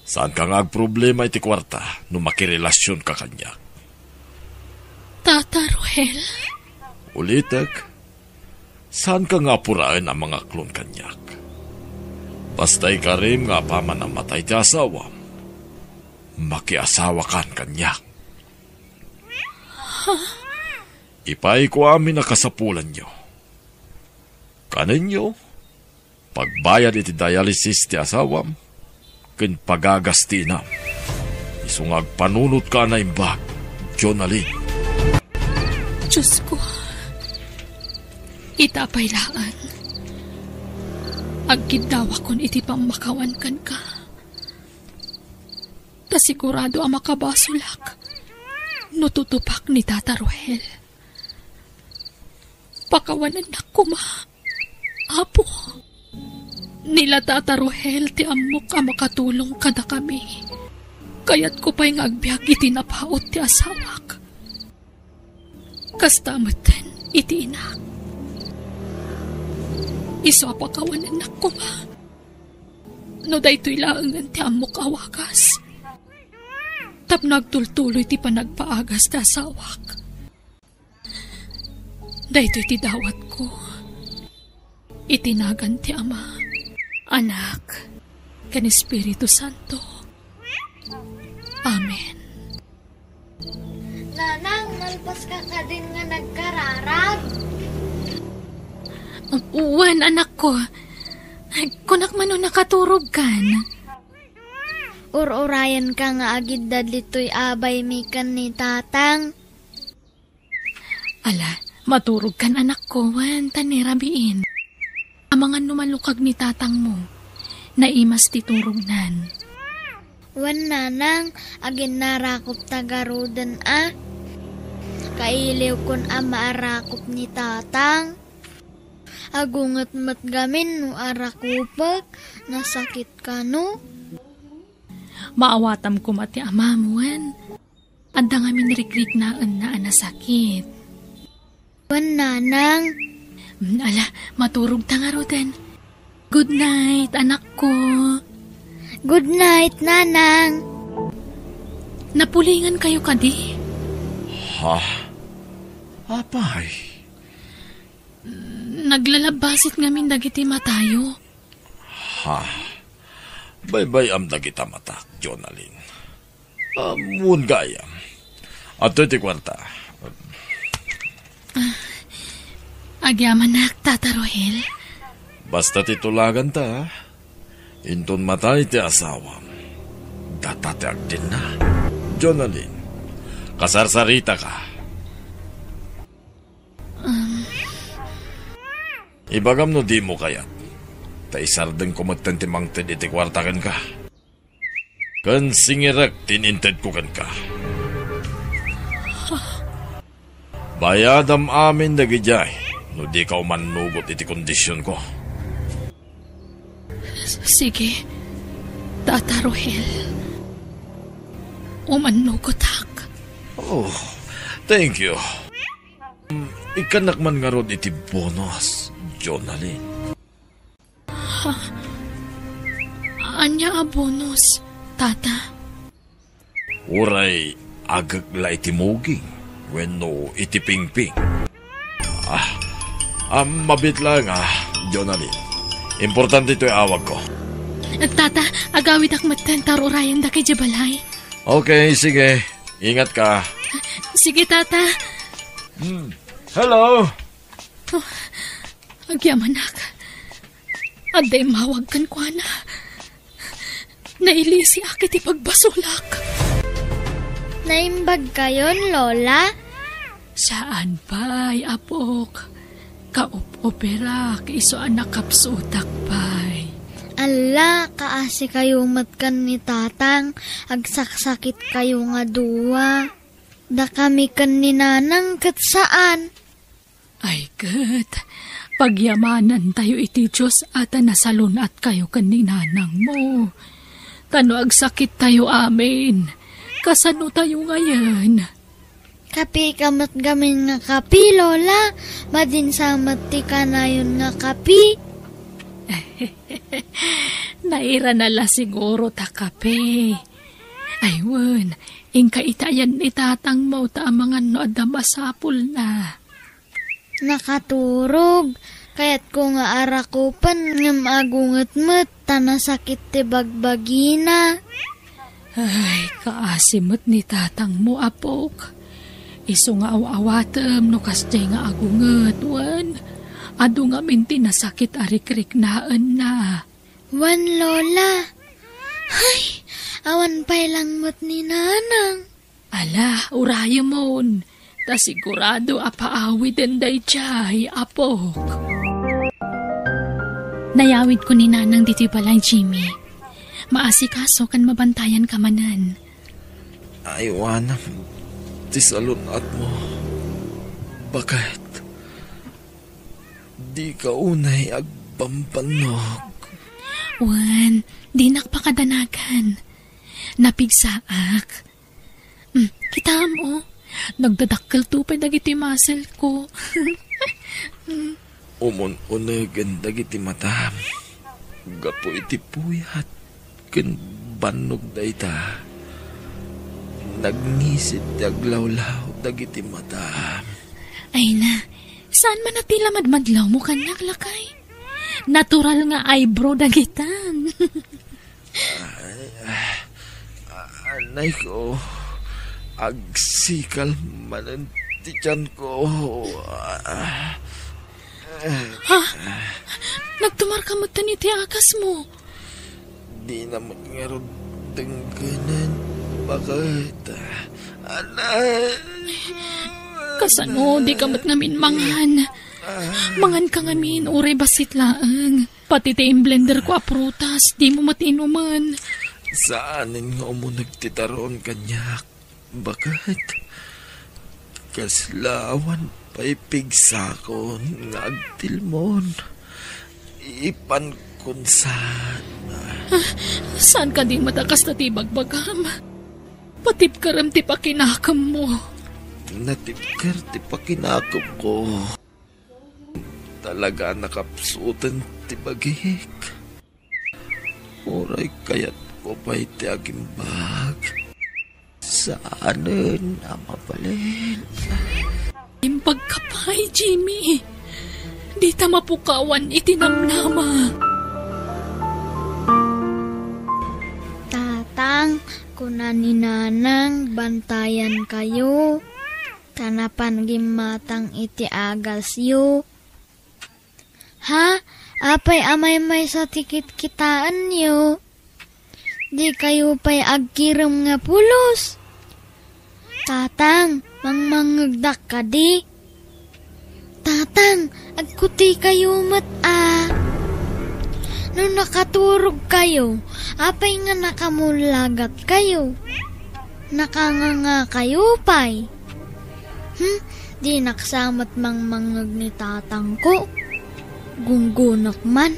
Saan ka nga problema iti kwarta no makirelasyon ka kanya? Tata Ruel, Ulitek, saan ka nga puraan ang mga klon kanyak? Basta'y karim nga pa man ang matay ti asawam, makiasawa kan kanyak. Ipay ko amin na kasapulan nyo. Kaninyo, pagbayad iti dialysis ti asawam, ken pagagastinam. Isungag panunot ka na imbag, Jonaline. Diyos ko, itapay laan. Agkidawa kon iti pamakawan kan ka. Tasigurado ang makabasulak. Nututupak ni Tata Ruel. Pakawanan na kuma. Apo, nila Tata Ruel ti amok ang makatulong kada kami. Kaya't ko pa'y ngagbiag iti napaot ti asawak. Kastamatan iti inak. Iso pakawanan na kuma. No daytoy laangan ti amok awagas. Tap nagtultuloy ti panagpaagas ti asawak. Daytoy ti dawat ko. Itinagan ti Ama, Anak, ken Espiritu Santo. Amen. Nanang, malpas ka din nga nagkararag. Uwan, anak ko. Kunak man o nakaturog kan. Urayan ka nga agid dadlitoy abay mikan ni tatang. Ala, maturog kan anak ko, wan, tanirabiin. Amangan numalukag ni tatang mo, naimas titurog nan. Wan nanang, agin narakop tagarudan Kailiw kon maarakop ni tatang. Agungat matgamin no arakupag, nasakit ka no. Maawatam ko mati amamuan. Anda nga minrikrik na nasakit. Wan nanang. Ala, maturog ta nga roden. Good night, anak ko. Good night, nanang. Napulingan kayo kadi? Ha? Apay? Naglalabasit ngamin dagiti matayo. Ha? Baybay am dagita matak, Jonaline. Amun gayam. Ato iti kwarta. Agyaman na, Tata Ruel. Basta titulagan ta, inton matay ti asawam. Datateag din na. Jonaline, kasarsarita ka. Ibagam no di mo kayat. Taisardeng ko magtantimangtid iti kwartakan ka. Kan singirak tininted ko kan ka. Bayadam amin dagijay, no di ka umanugot iti kondisyon ko. Sige, Tata Ruel. Umanugot hak. Oh, thank you. Ikanak man nga rod iti bonus, Jonaline. Anya a bonus, Tata? Uray, agagla iti muging, wenno iti pingping. Mabit lang Jonaline. Importante ito'y awag ko. Tata, agawid akmatan tarurayan da kay Jabalay. Okay, sige. Ingat ka. Sige, Tata. Hello? Agyamanak. Aday mawag kan kwa na. Nailisi akit ipagbasulak. Naimbag kayon, Lola? Saan pa'y, apok? Kaup-opera, kaiso anak kapsutak pa'y. Ala, kaasi kayo matkan ni tatang, agsaksakit kayo nga duwa. Da kami kan ni nanang kat saan? Ay, kat. Pagyamanan tayo iti Diyos at nasalun at kayo kan ni nanang mo. Tano agsakit tayo amin. Kasano tayo ngayon? Kapi kamat gamin nga kapi, Lola. Madin sa mati ka na yun nga kapi. Naira nala siguro ta kape. Aywan, ingka itayan ni tatang mo ta mga nood na masapul na. Nakaturog. Kaya't ko nga arakupan ngam agunget-met tanasakit ti bagbagina. Ay, kaasimot ni tatang mo, apok. Iso nga awawatem no kasjay nga agunget, wan. Ado nga minti nasakit arikrik naan na. Wan, Lola. Ay, awan pa'y lang mo't ni nanang. Ala, uraya mon. Ta sigurado apaawi den day chay, apok. Nayawid ko ni nanang diti balay, Jimmy. Maasikaso kan mabantayan ka manan. Aywanam, ti salunat mo. Bakit? Di ka unay agpampanok. Wan, di nakpakadanagan. Napigsaak. Kita mo, nagdadakkel tupay dagiti muscle ko. Umun-unagan dagiti matam. Gapo iti puyat. Ken banog da ita. Nagnisit aglawlaw dagiti matam. Ay na, saan man natila madmadlaw mo kanyak lakay? Natural nga eyebrow dagitan. Anay ko, agsikal manan ti tiyan ko. Ha? Nagtumar ka mo taniti akas mo. Di na magngaro dengganan. Bakit? Anay. Kasano, di ka mat ngamin mangan. Mangan ka ngamin, uray basit laang. Pati tayong blender ko aprutas, di mo matinuman. Saanin nga mo nagtitaroon kanyak? Bakit? Kaslawan pa'y pigsakon nga agtilmon. Ipan kun saan. Saan ka di matakas na tibagbagam? Patip ka ram ti pakinakam mo. Natipker ti pakinakam ko. Talaga nakapsutan ti bagik. Uray kayat ko pa'y ti agimbag. Saanin ang mapalin? Imbag ka pa'y, Jimmy. Di ta mapukawan itinamnama. Tatang, kunan ni nanang, bantayan kayo. Kanapan gimatang iti agas yu. Ha? Apay amay may sa tikit kitaan yu. Di kayo pa'y agkiram nga pulos. Tatang, mangmangagdak ka di. Tatang, agkuti kayo Nung nakaturog kayo, apay nga nakamulagat kayo. Nakanganga kayo pa'y. Di naksamat mangmangag ni tatang ko. Gunggunak man.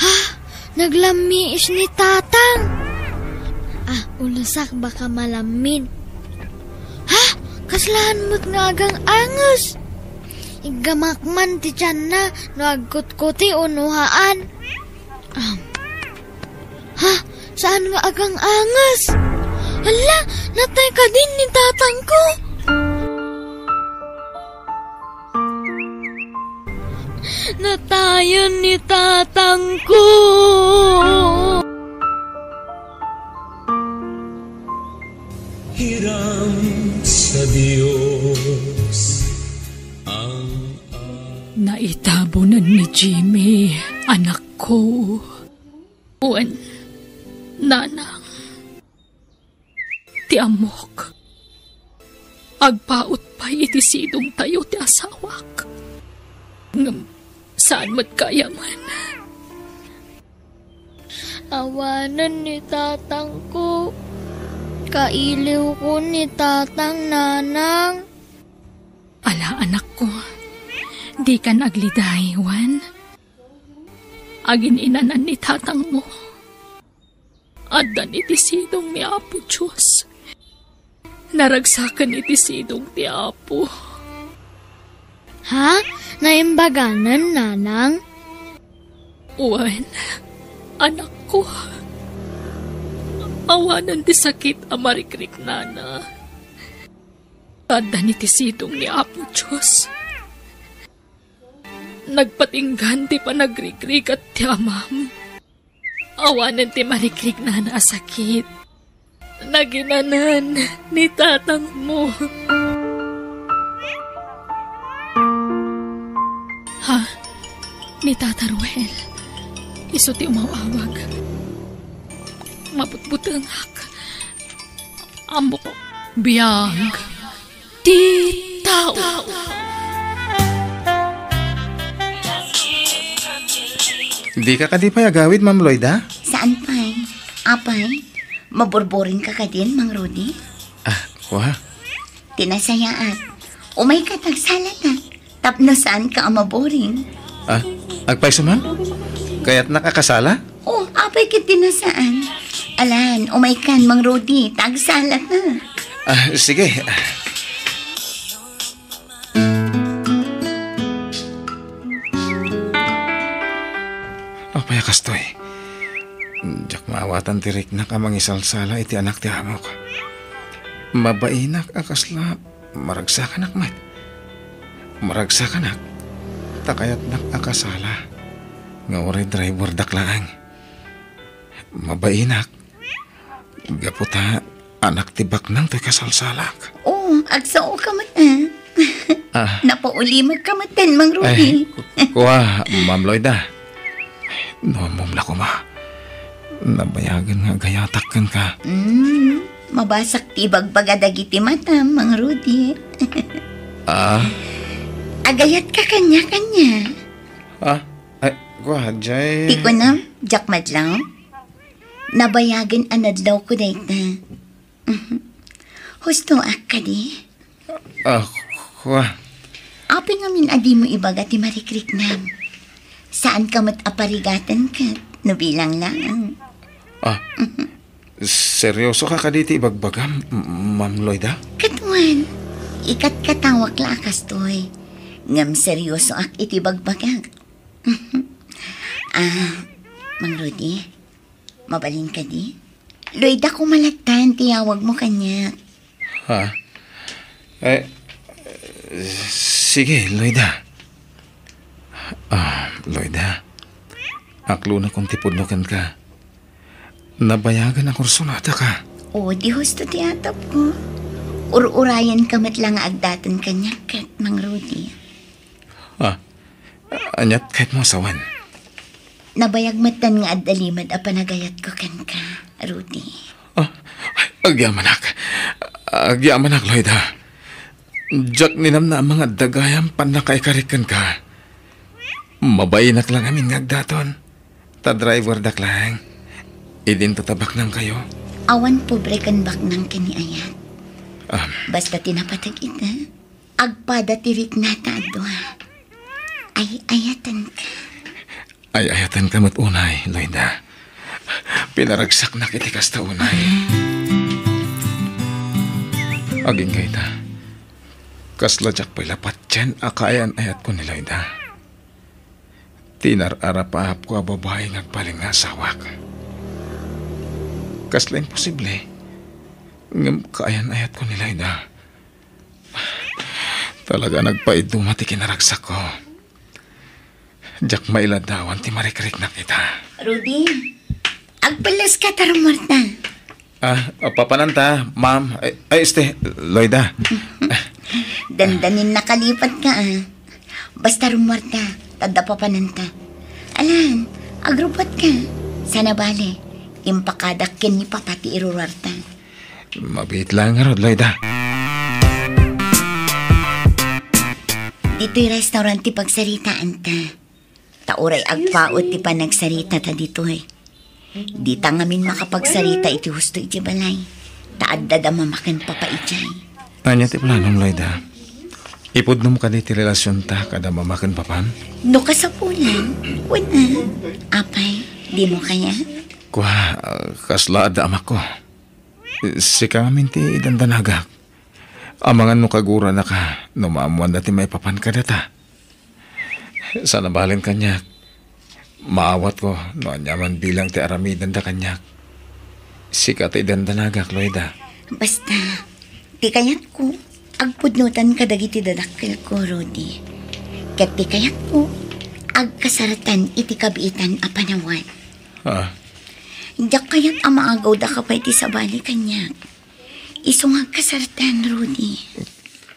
Ha? Naglamiis ni tatang. Ulasak baka malamin. Ha? Kaslahan mo't nga agang angus. Igamakman ti tiyan na no agkut-kuti unuhaan. Ha? Saan nga agang angus? Hala, natay ka din ni tatang ko. Natayan ni tatang ko. Hiram sa Diyos ang Naitabunan ni Jimmy, anak ko. Uwan, nanang. Ti amok. Agpaot pa iti sidong tayo ti asawak. Ngam, saan mo't kaya man? Awanan ni tatang ko. Kailiw ko ni tatang nanang. Ala, anak ko. Di ka nagliday, Juan. Agin inanan ni tatang mo. Adan iti sidong ni Apo Diyos. Naragsakan iti sidong ti Apo. Ha? Naimbaganan, nanang? Uwan, anak ko. Awanan ti sakit amarikrik nana. Tada ni ti sidong ni Apo Diyos. Nagpatinggan ti panagrikrik at ti amam. Awanan ti marikrik nana sakit. Naginanan ni tatang mo. Ha? Ni Tata Ruel. Iso ti umawawag. Maputbutangak. Ambo ko. Biyag. Ti tao. Di ka kadipay agawid, Ma'am Loida? Saan pa'y? Apay? Maborboring ka ka din, Mang Rudy? Kuha. Tinasayaan. Umay ka tagsalat na. Tapno saan ka ang maboring? Agpay suman? Kaya't nakakasala? Oh, apay ka tinasaan. Alan, umay kan, Mang Rudy. Tagsalat na. Sige. Paya kastoy. Diyak maawatan tirik na ka mangisalsala iti anak ti amok. Mabainak akasla maragsakan akmat. Maragsakan ak. Takayat nak akasala. Nga uri driver daklaang. Mabainak. Gaputa anak tibak nang to'y kasalsalak. Oh, agsao ka mata. Napaulimag ka matan, Mang Rudy. Kuha, Ma'am Loida. Nomom ko ma. Nabayagan nga gayatakan ka. Mabasak ti bagbagadagiti mata, Mang Rudy. Agayat ka kanya-kanya. Ay, kuha, Jay. Di ko na, Jack Madlaw. Nabayagan anadlaw ko dayta. Husto ak ka di? Kuha. Api ngamin adi mo ibaga ti marikrik nam. Saan ka mat aparigatan ka? Nabilang lang. Seryoso ka kaditi ibagbagam, Ma'am Loida? Katuan, ikat katawak lakas to'y. Ngam seryoso ak iti bagbagak. Mang Rudy, mabalin ka di? Loida ko malagtan, tiyawag mo kanya. Sige, Loida. Loida, aklo na kung tipudnokan ka. Nabayagan ang kursunata ka. O, di husto ti atap ko. Ur-urayan ka mat lang agdatan kanya kat, Mang Rudy. Anyat kahit mo sawan. Nabayag matan nga adalimad a panagayat ko kan ka, Rudy. Agyaman ak, Loida. Jack ninam na ang mga dagayang panakaikarikan ka. Mabayinak lang amin ngagdaton. Ta driver daklang. Idin tatabak nang kayo. Awan pobre kan bak nang kaniayat. Basta tinapatag ita. Agpada tirik nata adwa. Ay ayatan ka. Ay ayatan ka mat unay, Loida. Pinaragsak na kitikas ta unay. Aging kayta. Kasladyak pa'y lapat dyan akayan ayat ko ni Loida. Tinar-arapahap ko a babae ngagpaling nga sawak. Kasla imposible. Ngam kaayan ayat ko ni Loida. Talaga nagpaiduma ti kinaragsak ko. Diyak mailadawan ti marikrik na kita. Rudy, agpalas ka tarumarta. Papananta, ma'am. Ay, Loida. Dandanin nakalipat ka Basta rumarta, tada papananta. Alan, agrupat ka. Sana bale, impakadak ken ni papati irurarta. Mabit lang nga, Loida. Dito'y restaurant ti pagsaritaan ta. Tauray agpaot ti panagsarita ta dito'y. Di ta ngamin makapagsarita iti husto iti balay. Taadda da mamakan papaijay. Anya ti planong, Loida. Ipudnom ka di ti relasyon ta kada mamakan papan? No kasapulan. Wala. Apay, di mo kaya? Kuha, kasla ada amak ko. Si kami ti dandanagak. Amangan no kagura na ka, no maamuan dati may papan ka data. Sana balin kanyak. Maawat ko, no anyaman bilang ti aramidan da kanyak. Sikat idan danagak, Loida. Basta, ti kayat ko, agpudnutan ka dagiti dadakkel ko, Rudy. Kat ti kayat ko, agkasaratan iti kabiitan a panawan. Diyak kayat amaagaw da ka pa iti sabali kanyak. Isong agkasaratan, Rudy.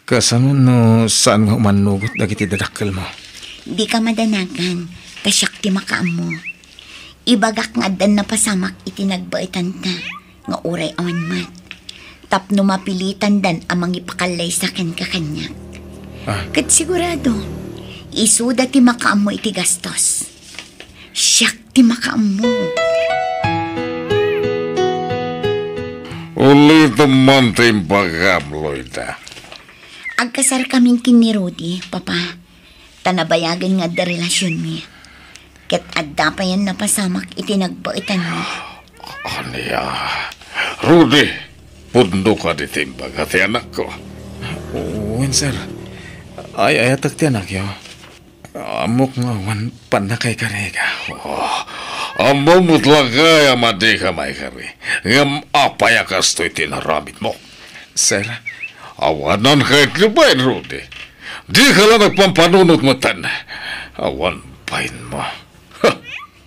Kasano no saan nga umanugot dagiti dadakkel mo? Di ka madanagan, kasyak ti makaam mo. Ibagak nga dan na pasamak iti nagbaitan ta, nga uray awan mat. Tapno mapilitan dan amang ipakalay sa kanyak. Kat sigurado, isuda ti makaam mo iti gastos. Siyak ti makaam mo. Uli teman timpagam, Loida. Agkasar kaming kini Rudy, Papa. Tanabayagan nga da relasyon mi. Ket adda pa yan napasamak iti nagbaitan mo. Aniya, Rudy, pundo ka di timbag ati anak ko. Oo, sir. Ay, atak ti anak yo. Amok nga wan panakay karega. Amo mutlaka ya madi ka may kari. Ngam apaya kastoy tinaramit mo. Sir, awanan kahit lupain, Rudy. Di ka lang nagpampanunot mo tan. Awan pain mo.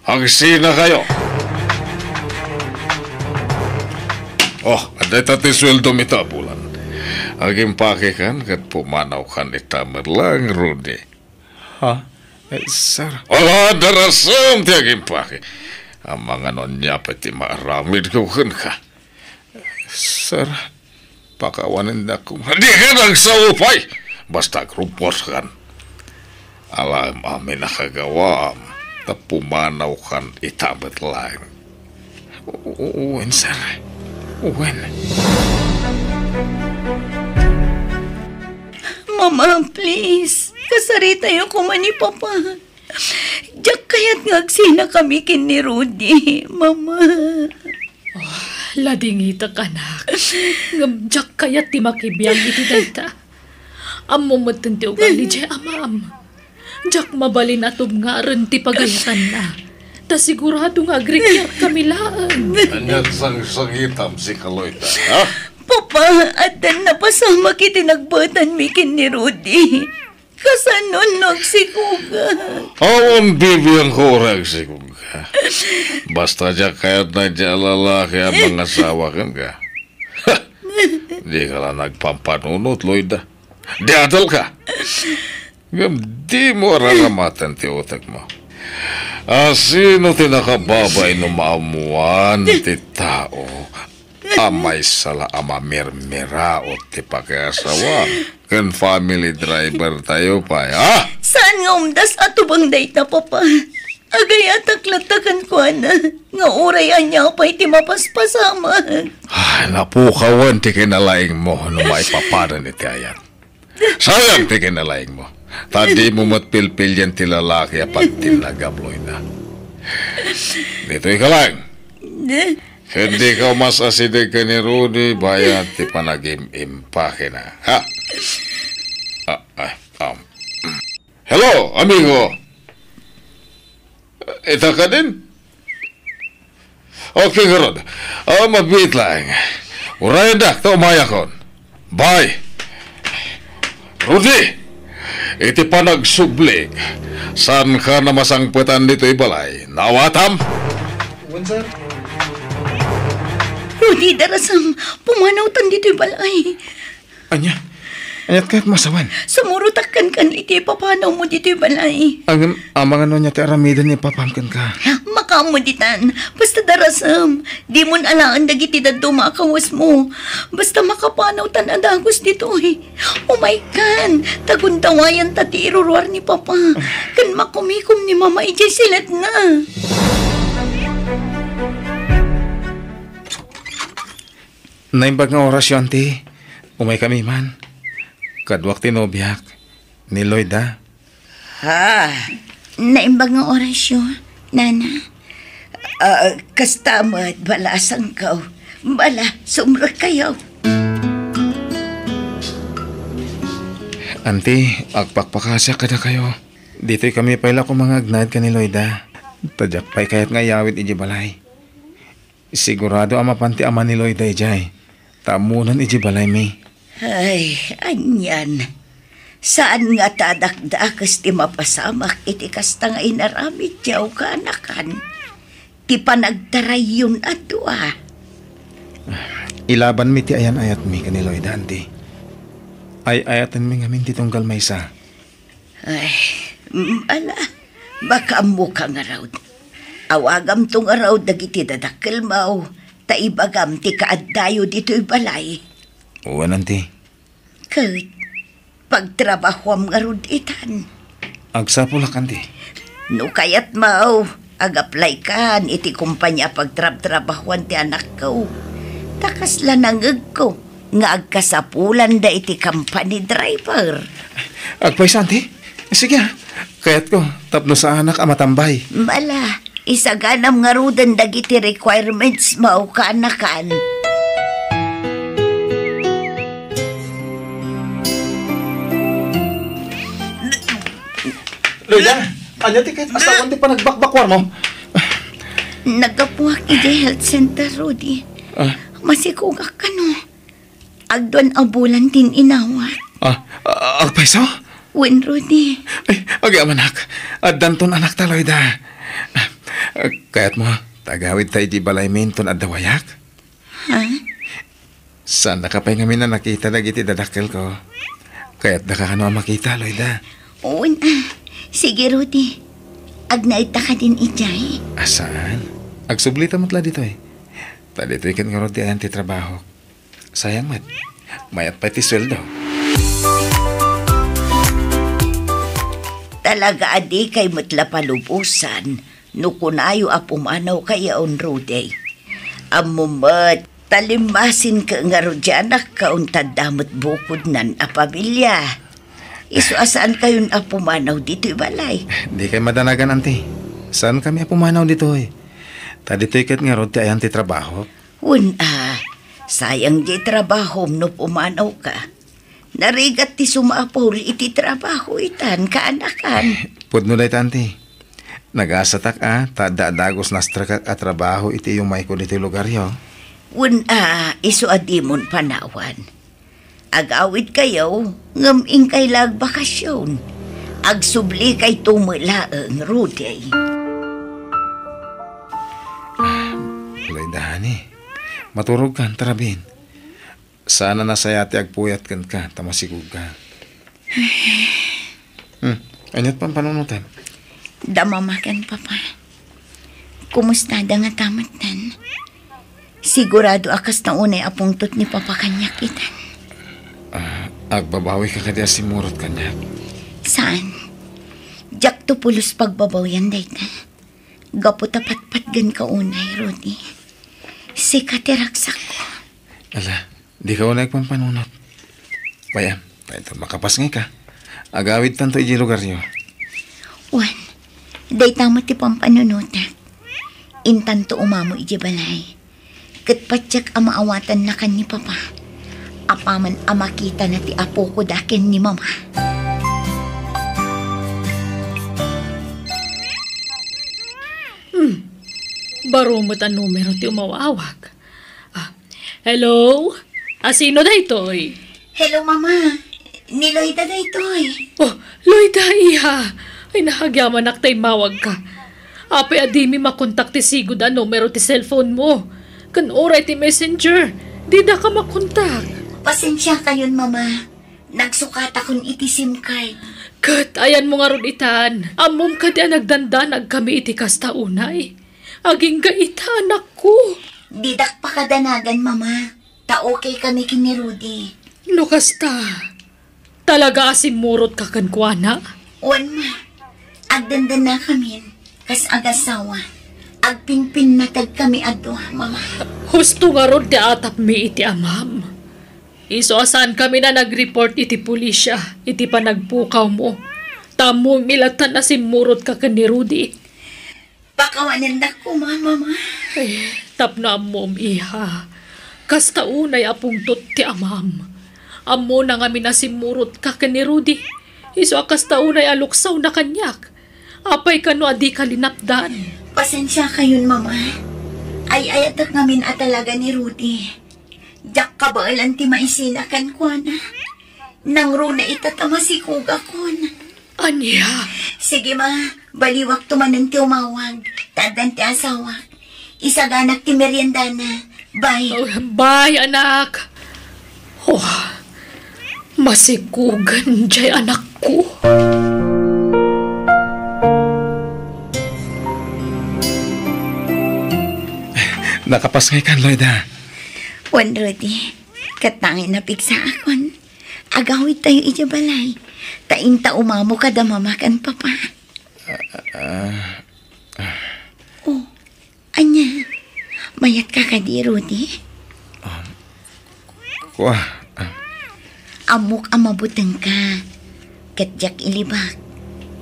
Agsina kayo. Aday tati sweldo mita bulan. Aging pakikan kat pumanaw kan itamer lang, Rudy. Sir. Darasam ti aging paki. Ang mga non niya pati maaramid ko ka. Sir, pakawanin na kung... Di ka nagsaupay! Basta grupos kan. Alam amin nakagawa. Tapumanaw kan itabat lang. Uwen, sir. Uwen. Mama, please. Kasarita yung kuman ni Papa. Diyak kaya't ngagsina kami kini Rudy, Mama. Ladingita ka, anak. Ngabjak kaya't ti makibiyang iti dayta. Amo matan ti ugali jay amam. Jak mabalin atom nga rin ti pagayatan na. Ta sigurado nga agrikyar kami laan. Anyag sang-sangitam si Kaloyta, ha? Papa, adan na pasama kiti nagbatan mi kini Rudy. Kasanon nagsikuga. Awan bibiyang kurang sikuga. Basta dyan kaya't na dyan lalaki ang mga asawa kang ka. Di ka lang nagpampanunot, Loida. Di adal ka. Di mo raramatan ti utak mo. Sino ti nakababay no maamuan ti tao? Amay sala ama mirmira o ti pag-asawa. Kan family driver tayo pa, ha? Saan nga umdas ato bang dayta, Papa? Agayatak latakan ko, ana. Nga urayan niya pa iti mapaspasama. Napukawan ti kinalaing mo no maipaparan iti ayat. Sayang ti kinalaing mo. Tadi mo matpilpil yan ti lalaki apag tinagabloy na. Dito ikalang. Hindi ka mas asidig ka ni Rudy, bayan ti panagim-impake na, ha? Hello, amigo. Ita ka din? Okay, Garod. Mabit lang. Urayadak, ta umayakon. Bye. Rudy, iti panagsublig. Saan ka na masangputan dito ibalay? Nawatam? Sir. Rudy, darasam, pumanawtan dito'y balay. Anyat ka't masawan. Sumurutakan kan iti papanaw mo dito'y balay. Ang mga ano niya ti aramidan ni papamkan ka. Makamuditan, basta darasam, di mo alaan dagiti dadto makawas mo. Basta makapanaw tan adagos dito'y. Umaykan, taguntawayan tati iruruar ni Papa. Kan makumikom ni Mama ijay silat na. Naimbag nga orasyon ti. Umay kami man. Kadwak tinobyak. Ni Loida. Naimbag nga orasyon, Nana. Kastamad, balasang kaw. Bala, sumra kayo. Anti, agpakpakasya ka na kayo. Dito'y kami pala kung mga agnad ka ni Loida. Tadyak pa'y kaya't nga yawit iji balay. Sigurado ang mapanti ama ni Loida ijay. Tamunan iji balay mi. Ay, anyan. Saan nga tadakdakas ti mapasamak iti kasta nga inaramid yaw ka anakan. Ti panagtaray yun adwa. Ilaban mi ti ayan ayat mi ka ni Loida, anti. Ay ayatan mi ngamin ti tunggal maysa. Ay, ala, baka muka nga raw. Awagam tong araw dagiti dadakkel mao, taibagam ti kaaddayo dito'y balay. Oo, anti. Kahit pagtrabahoam nga rod itan. Agsapulak, anti. No kayat mao, ag-apply kan iti kumpanya pagtrabahuan ti anak ko. Takas lanangag ko, nga agkasapulan da iti company driver. Agpay santi? Sige, kaya't ko, tapno sa anak amatambay. Mala, isaganam nga rudan dagiti requirements mao kaanakan. Loida, anya ti kahit asawan ti pa nagbakbakwar mo? Nagapuhak iti health center, Rudy. Masikugak ka no. Agduan abulan din inawat. Agpay so? Wen, Rudy. Ay, agamanak. At danton anak taloy da. Kaya't mo, tagawid tayo di balay minton at dawayak? Ha? Saan nakapay ngamin na nakita na giti dadakkel ko? Kaya't nakakano ang makita, Loida. Wen, sige, Rudy. Agnaita ka din ijay. Asaan? Agsublita mo tla dito eh. Tadito ikan nga Rudy ayan ti trabaho. Sayang mat. Mayat pa ti sweldo. Talaga adi kay matla palubusan, no kunayo apumanaw kayaon, Rudy. Amumat, talimasin ka nga rodyanak kauntad damot bukod nan a pamilya. Iso asaan kayon apumanaw dito'y balay? Di kay madanagan, anti. Saan kami apumanaw dito eh? Tadito ikat nga Rudy ayan ti trabaho. Sayang di trabaho no pumanaw ka. Narigat ti sumapol iti trabaho itan kaanakan. Pudno day tanti. Nagasatak tadadagos nastra ka trabaho iti yung may ko dito lugar yo. Iso adimon panawan. Agawid kayo, ngaming kay lagbakasyon. Agsubli kay tumulaang, Rudy. Loidahani, maturog kan, tarabin. Sana nasayati agpuyat kan ka, tamasigug ka. Anyat pang panunutan? Damamakan, Papa. Kumusta da nga tamatan? Sigurado akas na unay apungtot ni Papa kanyak itan. Agbabawi ka kadi asimurot kanyak. Saan? Jak to pulos pagbabaw yan, dayta. Gapo tapat-pat gan ka unay, Rudy. Sikatiraksak ko. Ala, di ka unay pang panunot. Bayam, ito makapas nga ka. Agawid tanto iji lugar nyo. Wan, dayta mo ti pampanunuta. Intanto umamo iji balay. Katpatsak amaawatan na kan ni Papa. Apaman amakita na ti apo ko daken ni Mama. Baro mo't ang numero ti umawawag. Hello? Sino da ito'y? Hello, Mama. Ni Loida da ito'y. Oh, Loida, iha. Ay, nahagyaman aktay mawag ka. Apay adimi makontak ti sigod ang numero ti cellphone mo. Kan oray ti messenger. Di da ka makontak. Pasensya kayon, Mama. Nagsukat akong iti SIM card. Kat, ayan mo nga ron itan. Amom ka di nagdandanag kami iti kasta unay. Aging ga ita, anak ko. Didak pa kadanagan, Mama. Ta-okay kami kini Rudy. Lukas ta. Talaga asimurot ka kankwana? Wan, Ma. Agdandan na kami. Kas agasawa. Agpinpin natag kami adto, Mama. Husto nga ron ti atap mi iti amam. Iso asan kami na nag-report iti pulisya, iti panagpukaw mo. Tamo milatan na simurot ka ni Rudy. Pakawanan na ko, Mama. Ay, tapna mom, iha. Kasta unay apungtot ti amam. Amo na nga minasimurot ka ni Rudy. Iso akas taunay aluksaw na kanyak. Apay ka no adi ka linapdan. Pasensya kayon, mama. Ay atak ngamin talaga ni Rudy. Jak kabaalan ti maisinakan ko na. Nang runa itatama si kuga ko na. Anya? Sige ma, baliwak tumanan ti umawag. Tadan ti asawa. Isaganak ti merienda na. Bye. Oh, bye, anak. Oh, masigugan jay anak ko. Nakapasngay kan, Lloyda. Juan Rudy, katangin na piksa akon. Agawit tayo ijabalay. Tainta umamo kada mamakan papa. Oh, anya, mayat ka ka di, Rudy? Kuha. Amok amabuteng ka. Katjak ilibak.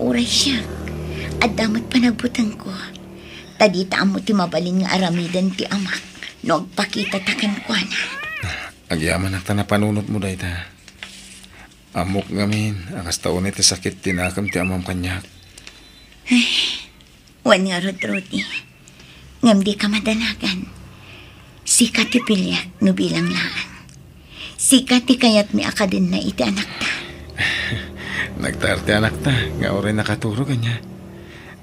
Uray siya. Adamat pa nagbuteng ko. Tadita amo ti mabalin nga aramidan ti amak. No agpakita takan ko na. Agyaman na ta na panunot mo dahi ta. Amok ngamin. Akas taon iti sakit tinakam ti amam kanyak. Wan nga Rudy. Ngam di ka madanagan. Sikat ti pilyak no bilang laan. Sikat ti kayat mi akadin na iti anak ta. Nagtarte anak ta. Nga oray nakaturo kanya.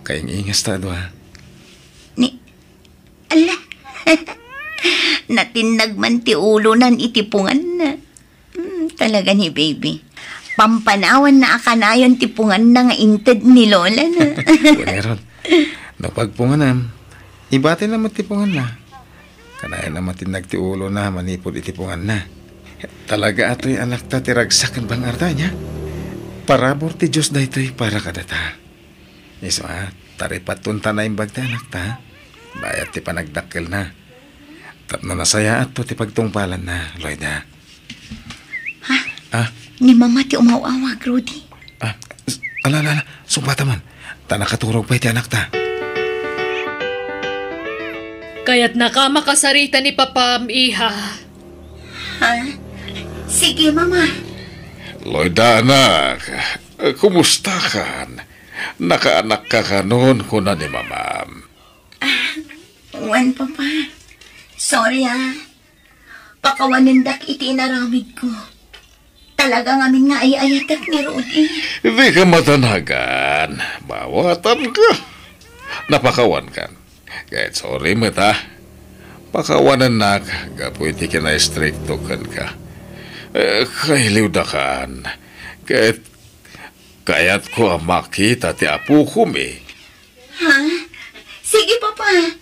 Kayang ingas ta doa. Ala, natinag man ti ulo nan itipungan na. Talaga ni baby. Pampanawan na akanayon tipungan na nga inted ni Lola na. Kuneron, napagpunganam, ibati na matipungan na. Kanayan na matinag ti ulo na, manipod itipungan na. Talaga ato'y anak ta tiragsakan bang arda niya. Parabor ti Diyos da ito'y para kadata. Iso taripat tunta na imbag ti anak ta. Bayat ti panagdakkel na. Tapno nasaya at to ti pagtungpalan na, Lloyda. Ni mama ti umawawag, Rudy. Ala, sumbata man. Ta nakaturog pa iti anak ta. Kaya't nakamakasarita ni Papa Iha. Sige, mama. Lloyda, anak. Kumusta kan? Nakaanak ka kanon kuna ni mamam. Wan, papa. Sorry, Pakawanindak iti inaramid ko. Talaga ngamin nga ay-ayatak ni Rudy. Hindi ka matanagan. Bawatan ka. Napakawan ka. Kahit sorry mo pakawanan na kapoy ti kina-stricto kan ka. Kailiw da kan. Kaya't ko makita ti apo ko Sige, papa.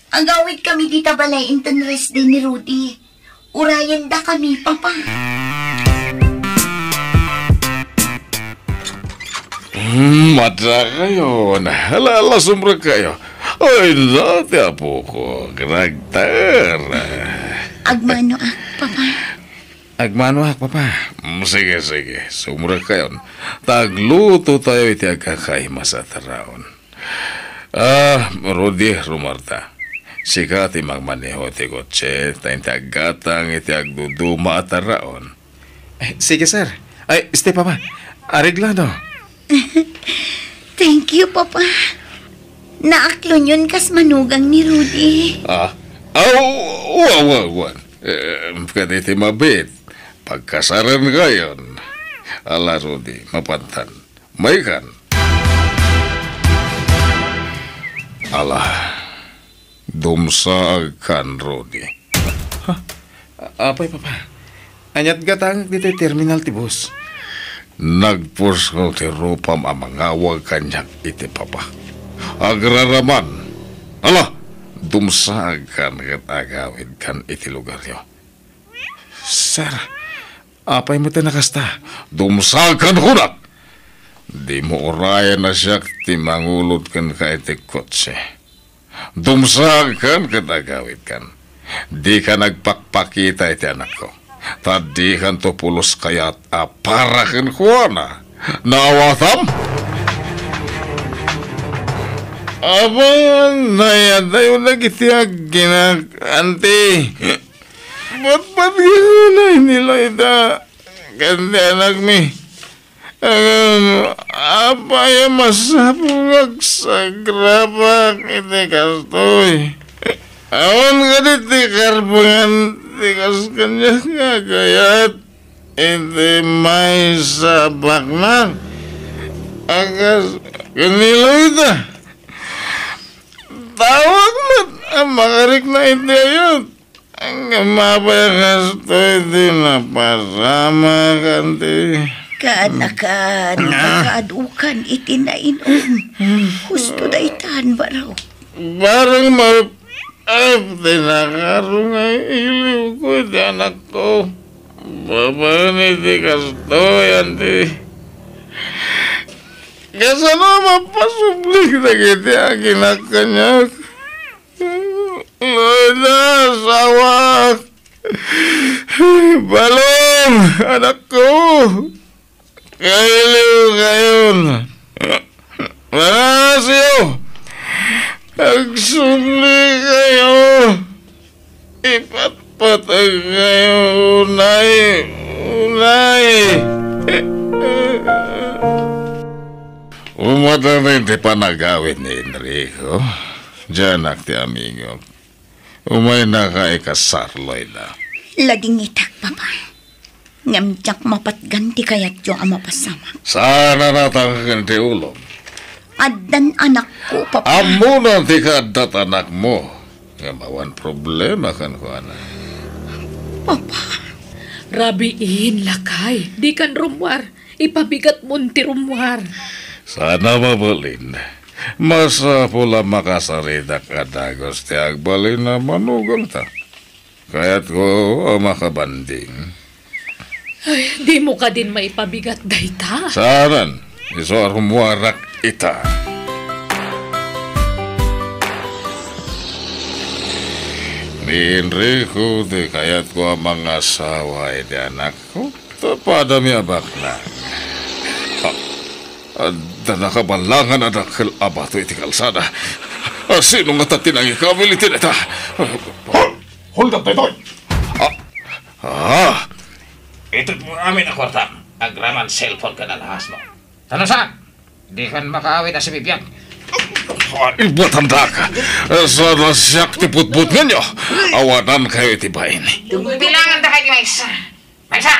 Agawid kami di tabalay intenrest din ni Rudy. Urayan da kami, papa. Mata kayo. Halala sumra kayo. Ay, dati apo ko. Gragtar. Agmano papa. Agmano papa. Sige. Sumra kayo. Tagluto tayo iti agkakaima sa taraon. Rudy, Rumarta. Sika ti magmaneho ti kotse, tayo tagatang iti agduduma at taraon. Sige, sir. Ay, papa. Areglado. Thank you, papa. Naaklon yun kas manugang ni Rudy. Wag. Pwede ti mabit. Pagkasaran kayon. Ala, Rudy, mapantan. May kan. Ala, dumsaag kan, Rudy. Apay, papa. Anyat gatang dito terminal ti bus. Nagpurs ko ti rupam ang mangawag kanyak iti papa. Agraraman. Ala, dumsaag kan kat agawid kan iti lugar yo. Sir, apay mo nakasta. Dumsaag kan hunak. Di mo orayan na siya ti mangulod kan ka iti kotse. Dumsag kan agawid kan. Di ka nagpakpakita iti anak ko. Tadi kan to pulos kayat aparakin ko na. Nawatam? Abang, nayad na yung nagitiag ante. Ba't gano'n na hinilay da? Ganda anak mi. Apa ya masapungag sa grabak iti kastoy. Awan ka di karbangan tikas kanya nga gayat. Iti may sabak na. Agas kanilo ita. Tawag mo ang makarik na iti ayot. Ang mapay kastoy di napasama kanti. Kaanakan, makaadukan itinainom. Gusto na itaan ba raw? Parang tinakarong ay iliw ko, iti anak ko. Babaan iti kastoy, anti. Kasano mapasublik na kiti ang kinakanyak. Loida, sawak. Balong, anak ko. Kailiw kayon. Manasyo. Nagsumli kayo. Ipatpatag kayo. Unay. Umata na hindi pa nagawin ni Enrico. Diyan akti amigo. Umay na ka ikasarloy na. Laging itak, Papa. Ngamtyak mapatganti kayat yung ama pasama. Sana natangkan ti ulong. Adan anak ko, Papa. Amo na ti kadat anak mo. Ngamawan problema kan ko anak. Papa. Rabiin, lakay. Di kan rumwar. Ipabigat mo ti rumwar. Sana mabulin. Masa pula makasarita ka dagos ti agbalin na manugang ta. Kaya't ko makabanding. Ay, di mo ka din maipabigat dayta. Saanan, iso arumuarak ita. Ni Enrico, di kaya't ko ang mga asawa di anak ko. Tapadami abak na. Nakabalangan anak abato iti kalsada. Sino nga tatin ang ikamilitin ita? Hold up, Toy! Ito mo amin ang kwarta. Agraman cellphone ka na lahas mo. Ano saan? Di kan makaawit na si Bibian. Ibat handa ka. Sana siyak tiput-put ninyo. Awanan kayo itibain. Bilangan na kayo may isa. May isa!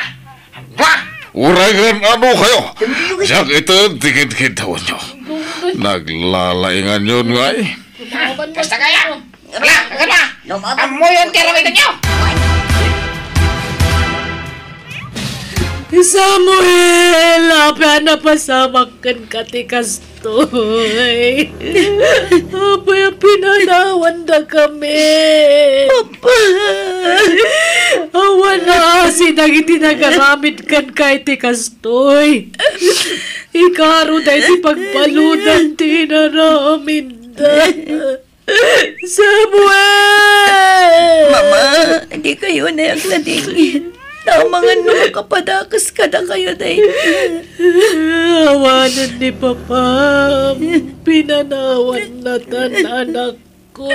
Dua! Uragan ano kayo? Siyak ito dikit-dikit tawon nyo. Naglalaingan yun nga eh. Basta kaya! Wala! Wala! Amoy yung tirawitan nyo! Samuel, apa na pasamakan ka ti kastoy. Apa yung pinanawan na kami. Papa. Awan na sinang itinagaramit kan kay ti kastoy. Ikaro na iti pagpalunan ti naramin da. Samuel! Mama, hindi kayo na yung ladingin. Mga nung kapadakas ka na kayo na awanan ni Papa. Pinanawan na tan anak ko.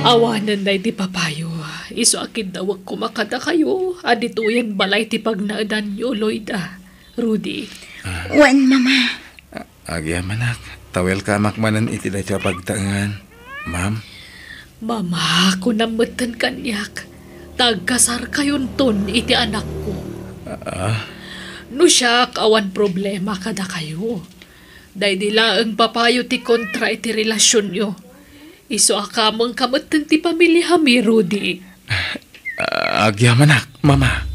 Awanan na di papayo. Iso akin daw kumakada kayo. Adituyan balay ti pagnaadan nyo, Loida. Rudy. Wan, Mama. Agyam anak. Tawel ka makmanan iti na siya pagtangan. Ma'am. Mama, kung namutan kanyak, tagkasar kayon ton iti anak ko. No siya, awan problema kada kayo. Dahil nila ang papayo ti kontra iti relasyon nyo. Iso akamang kamutan ti pamilya mi, Rudy. Agyam anak, Mama.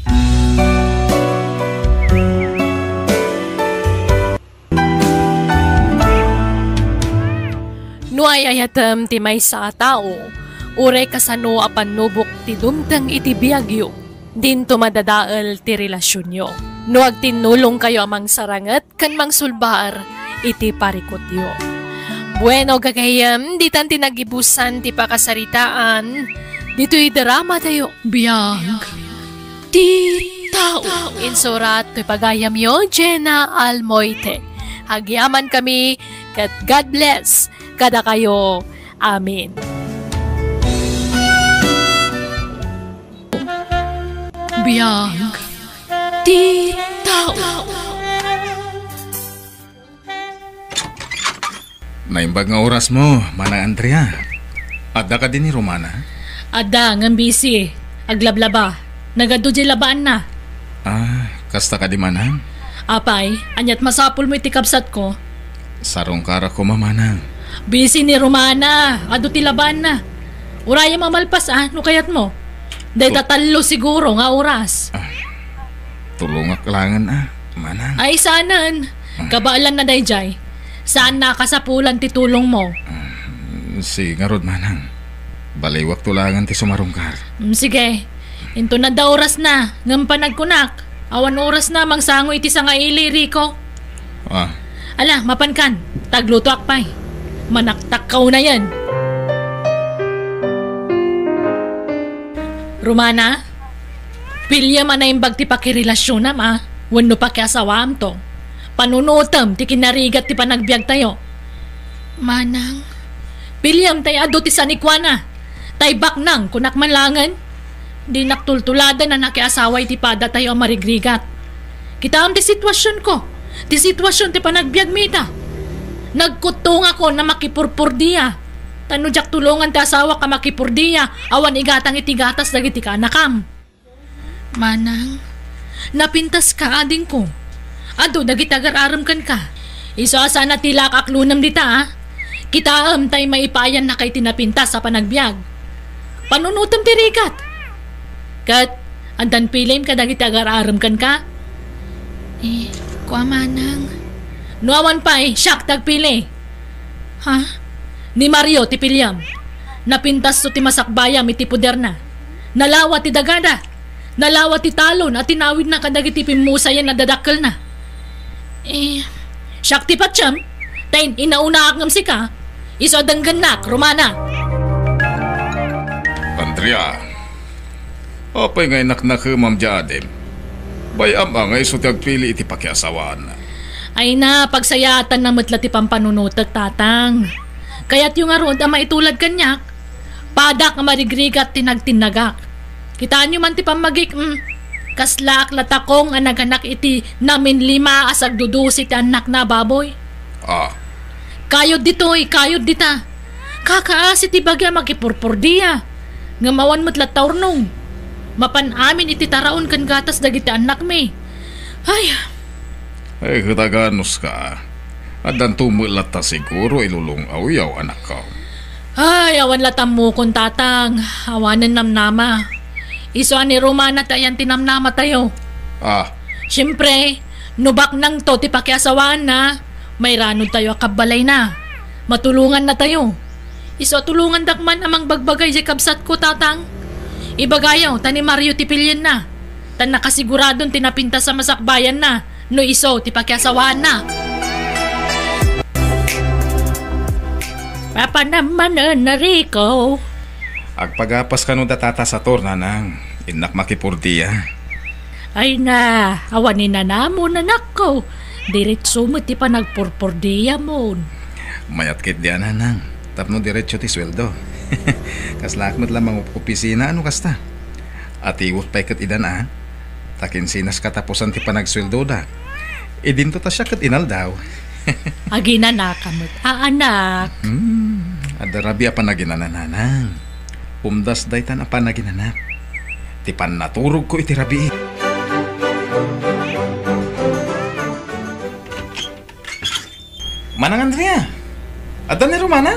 No ayayatem ti may sa tao, uray kasano apan nubok ti dumtang iti biyagyo, din tumadadaal ti relasyon nyo. No agtinulong kayo amang sarangat, kan mang sulbar, iti parikotyo. Bueno gagayam, di tan tinagibusan ti pakasaritaan, dito'y drama tayo. Biyag. Ti tao. Insurat, to'y pagayam yo, Jenna Almoite. Hagyaman kami, kat God bless kada kayo. Amen. biyag ti tao. Naimbag nga oras mo, Mana Andrea. Adda ka din ni Romana? Ada, ng busy. Aglablaba. Nagado di labaan na. Kasta ka di Manang? Apay, anyat masapul mo itikapsat ko. Sarong kara ko, Manang. Busy ni Romana. Ado ti labaan na. Uraya mamalpas no kayat mo. Day tatalo siguro nga oras. Tulungak langan Manang. Ay sanan. Kabaalan na dayjay. Saan nakasapulan ti tulong mo? Si ngarod Manang. Baliwak tulangan ti sumarungkar. Sige. Into na da oras na. Ngam panagkunak. Awan oras na mangsango iti sa nga ili, Rico. Ala, mapankan. Tagluto akpay. Manaktakaw na yan. Romana, pilya man na yung bagti pakirelasyon na wano pa kaya asawam to. Panunutam, ti kinarigat ti panagbiag tayo. Manang, pilyam tayo ado ti sanikwana. Tay baknang kunak manlangan. Di naktultulada na nakiasaway ti pada tayo ang marigrigat. Kita am ti sitwasyon ko. Ti sitwasyon ti panagbiag mita. Nagkutong ako na makipurpurdiya. Tanudyak tulungan ti asawa ka makipurdiya. Awan igatang itigatas dagiti ka anakam. Manang, napintas ka ading ko. Ado dagiti agar-aram kan ka. Iso asana tilak aklunam dita Kita tay maipayan na kay tinapintas sa panagbiag. Panunutam ti rigat. Kat, andan pilim ka dagiti agar-aram kan ka? Kuwa Manang. Nuawan pa'y siyak tagpili. Ni Mario ti pilyam. Napintas to ti masakbayam iti puder na. Nalawa ti dagada. Nalawa ti talon at tinawid na kadagiti pimusayan na dadakkel na. Siyak ti patsyam. Tayin inauna akngam si ka. Iso dangganak, Romana. Andrea. Apay ngay naknakamam diadem. Bayam ngay so tagpili iti pakiasawaan na. Ay na, pagsayatan na matla ti pampanunutag tatang. Kaya't yung arod ang maitulad kanyak, padak nga marigrigat tinagtinagak. Kitaan nyo man ti pamagik, kaslak latakong ang naganak iti namin 5 asag dudusi ti anak na baboy. Kayod dito'y, kayod dita. Kakaasi ti bagya makipurpurdiya. Ngamawan mo't lataurnong. Mapan amin iti taraon kan gatas dagiti anak me. Ay, kataganos ka. At dan tumulat ta siguro ilulong awiyaw anak ka. Ay, awan latam mo kung tatang. Awanan namnama. Iso ni Romana tayan tinamnama tayo. Siyempre, nubak nang to ti pakiasawaan na. May ranod tayo akabalay na. Matulungan na tayo. Iso tulungan dakman amang bagbagay di kabsat ko tatang. Ibagayaw, tani Mario tipilyan na. Tan nakasiguradon tinapinta sa masakbayan na. No iso ti pakiasawaan na. Papa naman na Rico. Agpagapas ka no datata sa torna nang inak makipurdiya. Ay na, awanin na namon anak ko. Diretso mo ti pa nagpurpurdiya mo. Mayat kit diyan nang. Tapno diretso ti sweldo. Kaslak mo't lamang opisina ano kasta. At iwot pa ikat idan takin sinas katapusan ti panagsweldo da. Idinto ta siya kat inal daw. Aginanakamot, anak. Adarabi apa naginanananang. Umdas daytan apa naginanak. Ti pan naturog ko iti rabi. Manang Andrea, adda ni Romana?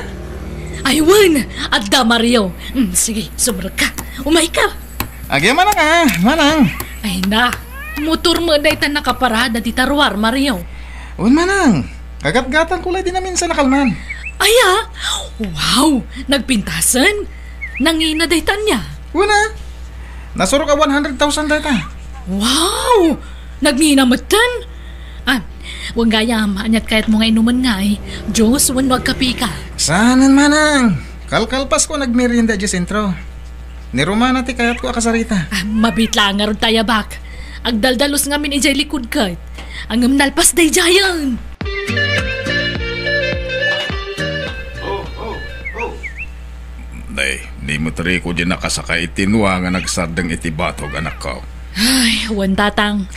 Aywan, adda Mario. Sige, subrag ka. Umay ka. Agi manang manang. Ay na, motor mo daytan nakaparada di tarwar, Mario. Manang, kagat-gatan kulay din namin sa nakalman. Aya, wow, nagpintasan. Nangina daytan niya. Una, nasuro ka 100,000 dayta. Wow, nagninamatan. Huwag gayam, anyat kahit mga inuman nga Diyos, wag kapi ka. Saanan manang, kalkalpas ko nagmerienda di sentro. Ni Romana ti kayat ko akasarita. Mabitla nga ron tayo bak. Agdaldalos nga min ijay likod ka. Ang nalpas day jayan. Day, di mo tari ko di nakasakay itinwa nga nagsardang iti batog anak ko. Ay, wan tatang.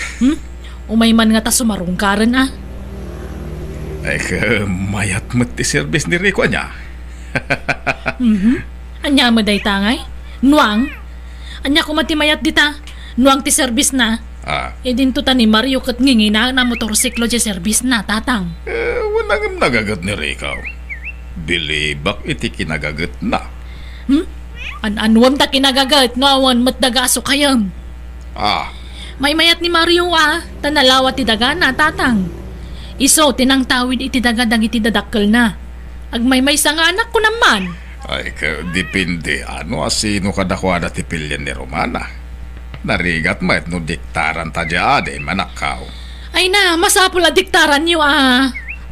Umay man nga ta sumarungkaran Ay mayat mo't ti service ni Rico niya. Anya mo day tangay? Nuang? Anya ko matimayat dita? Nuang ti service na? E din to ta ni Mario kat ngingina na motorsiklo ti service na, tatang. Walang nagagat ni Rico. Bilibak iti kinagagat na. An-anwam ta kinagagat, ngawan mat dagaso kayam. May mayat ni Mario tanalawa ti daga na, tatang. Iso, tinang tawid iti dagadang iti dadakkel na. Agmay sa nga anak ko naman. Ay depende sino kadakwa na ti pilyan ni Romana. Narigat mayat no diktaran ta ade manakaw. Ay na, masapul a diktaran niyo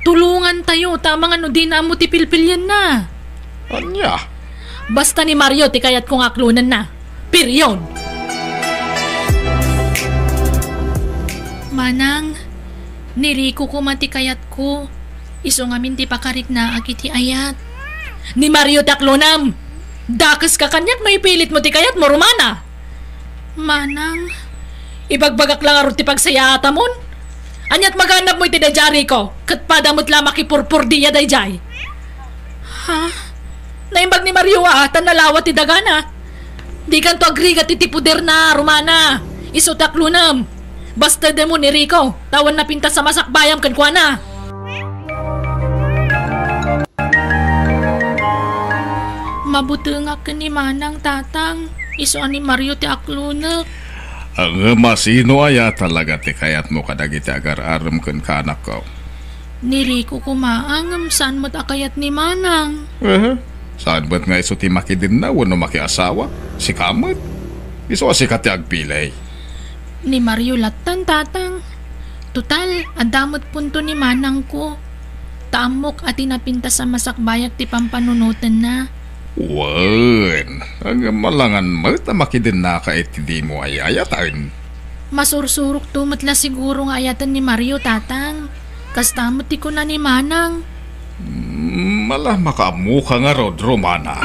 Tulungan tayo, tamang ano din na mo ti pilpilyan na. Anya? Basta ni Mario ti kayat kong aklunan na. Period. Manang, ni Rico ko mati kayat ko. Iso ngamin ti pakarik na agiti ayat. Ni Mario taklonam. Dakas ka kanyak no ipilit mo ti kayat mo, Romana. Manang, ibagbagak lang arot ti pagsayata mon. Anyat maganap mo iti dayjari ko. Kat padamot la makipurpur diya dayjay. Naimbag ni Mario tanalawa ti dagana. Di kan to agrigat iti puder na, Romana. Iso taklonam. Basta demo ni Rico, tawan na pinta sa masakbayam kan kwa na. Mabuti nga ka ni Manang, tatang. Iso ni Mario ti aklunak. Ang masino aya talaga ti kayat mo kadagiti agar-aram kan kanak ko. Ni Rico kumaangam saan mo't akayat ni Manang. Saan ba't nga iso ti makidin na wano makiasawa? Si Kamot? Iso si kati agpilay. Ni Mario latan, tatang. Total, adamot punto ni Manang ko. Tamok at inapinta sa masakbayak ti pampanunutan na. Wan, ang malangan mo ta makidin na ka iti di mo ayayatan. Masursurok tumatla siguro nga ayatan ni Mario, tatang. Kastamot ti ko na ni Manang. Malah makamuka nga rod, Romana.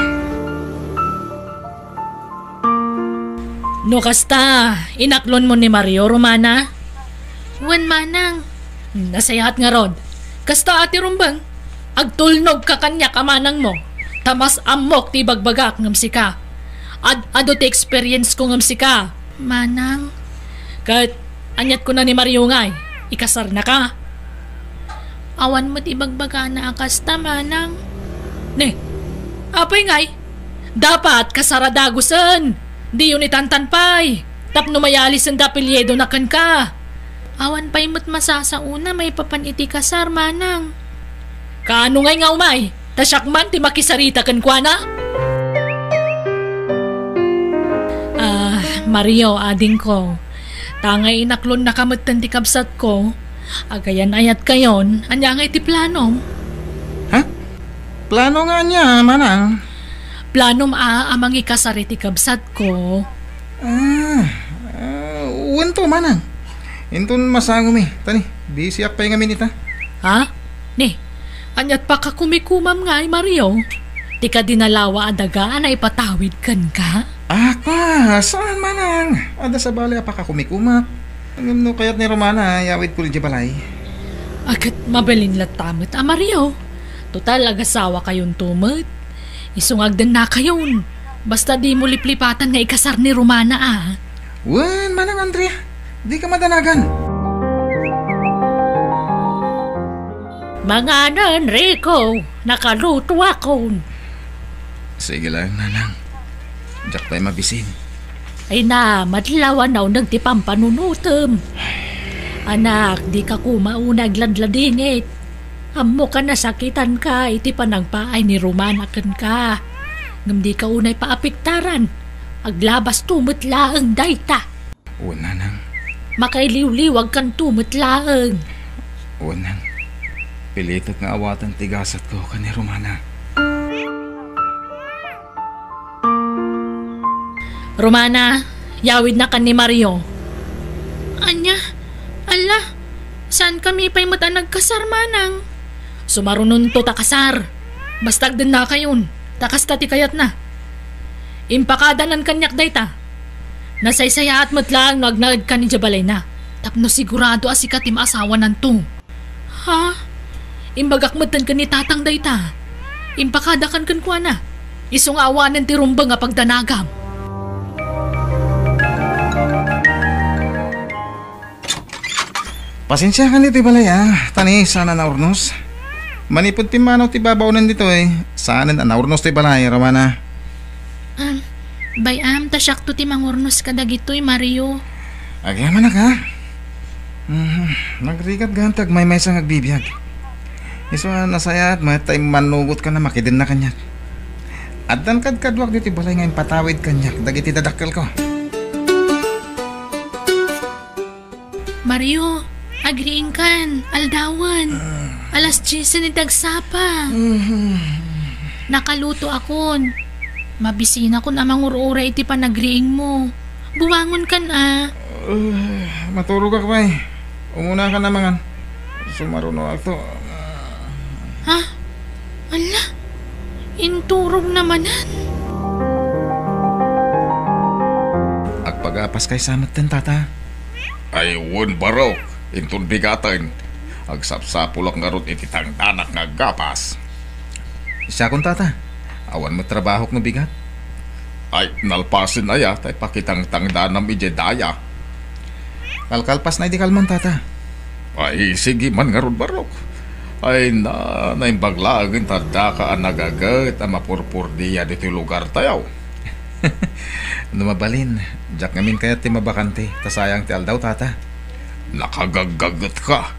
No kasta, inaklon mo ni Mario, Romana? Wan, Manang. Nasayahat nga rod. Kasta ati rumbang, agtulnog ka kanya kamanang mo. Tamas amok ti bagbagak ngam sika. Ado ti experience ko ngam sika. Manang. Kat anyat ko na ni Mario ngay. Ikasar na ka. Awan mo ti bagbaga na akasta, Manang. Ne, apay ngay. Dapat kasaradagusan. Di yun itantanpay. Tapno mayalis ang dapilyedo na kan ka. Awan pa'y mo't masasauna may papaniti kasar, Manang. Kaano ngay nga umay? Tasyakman ti makisarita kan kwa na? Mario, ading ko. Tangay inaklon na kamutan ti kabsat ko. Agayan ayat kayon, anya nga iti planom. Plano nga niya, Manang. Planom amang ikasari ti kabsat ko. Uwan Manang. Intun masangom Tani, busy apay nga minita. Ni, anyat pa ka kumikumam nga Mario. Di ka dinalawa adagaan na ipatawid kan ka? Saan, Manang? Ada sa bali pa ka kumikumak. Ang no kayat ni Romana, yawid ko rin balay. Agad mabalin latamit, Mario. Total, agasawa kayong tumot. Isungagdan na kayon. Basta di mo liplipatan nga ikasar ni Romana Wan, Manang Andrea. Di ka madanagan. Manganan, Rico. Nakaluto ako. Sige lang, Nanang. Diyak tayo mabisin. Ay na, madlawan na unang tipang panunutom. Anak, di ka kumaunag ladladingit. Amo ka nasakitan ka, iti panagpaay ni Romana kan ka. Ngam di ka unay paapiktaran. Aglabas tumutlaang dayta. O, Nanang. Makailiw-liwag kan tumutlaang. O, Nang. Pilitot nga awatan tigasat ko ka ni Romana. Romana, yawid na kan ni Mario. Anya, ala, saan kami pa'y mata nagkasar, Manang? Sumarunon to takasar. Bastag din na kayon, takas tati kayat na. Impakada ng kanyak dayta. Nasaysaya at matlaang nagnagad ka ni Jabalay na. Tapno sigurado asika tim asawa nanto. Ha? Imbagakmatan ka ni tatang dayta. Impakadakan kan kwa na. Isong awanan ti rumba nga pagdanagam. Pasensya ka nito balay Tani, sana na urnos. Manipod ti manaw ti babaw nandito Sana na urnos ti balay, Ramana. Bayam, tasyak to ti mangurnos ka dagitoy, Mario. Agyaman na ka. Nagrigat gantag may sang agbibiyag. Iso nasaya at may time manugot ka na makidin na kanyak. At dan kadwag dito balay ngayon patawid kanyak. Dagiti dadakkel ko. Mario, agriin kan, aldawan. Alas 10 ni tagsapa. Nakaluto akon. Mabisina ko na mangurura iti panagriing mo. Buwangon kan Matulog ka ba Umuna ka naman. Sumaruno ako. Ha? Ala? Inturog namanan. Agpagapas kay samat din, tata. Ay, won barok. Intun bigatan. Agsapsapulak nga ron iti tangdanak nga gapas. Siya kong tata. Awan mo trabahok no bigat. Ay, nalpasin aya. Tay pakitang tangdanam ijedaya. Kalkalpas na di kalmon, tata. Ay, sige man nga ron barok. Ay, naimbaglaagin tada ka ang nagagat ang mapurpur diya dito lugar tayaw. Numabalin, jak ngamin kaya ti mabakante, tasayang ti aldaw, tata. Nakagagagat ka.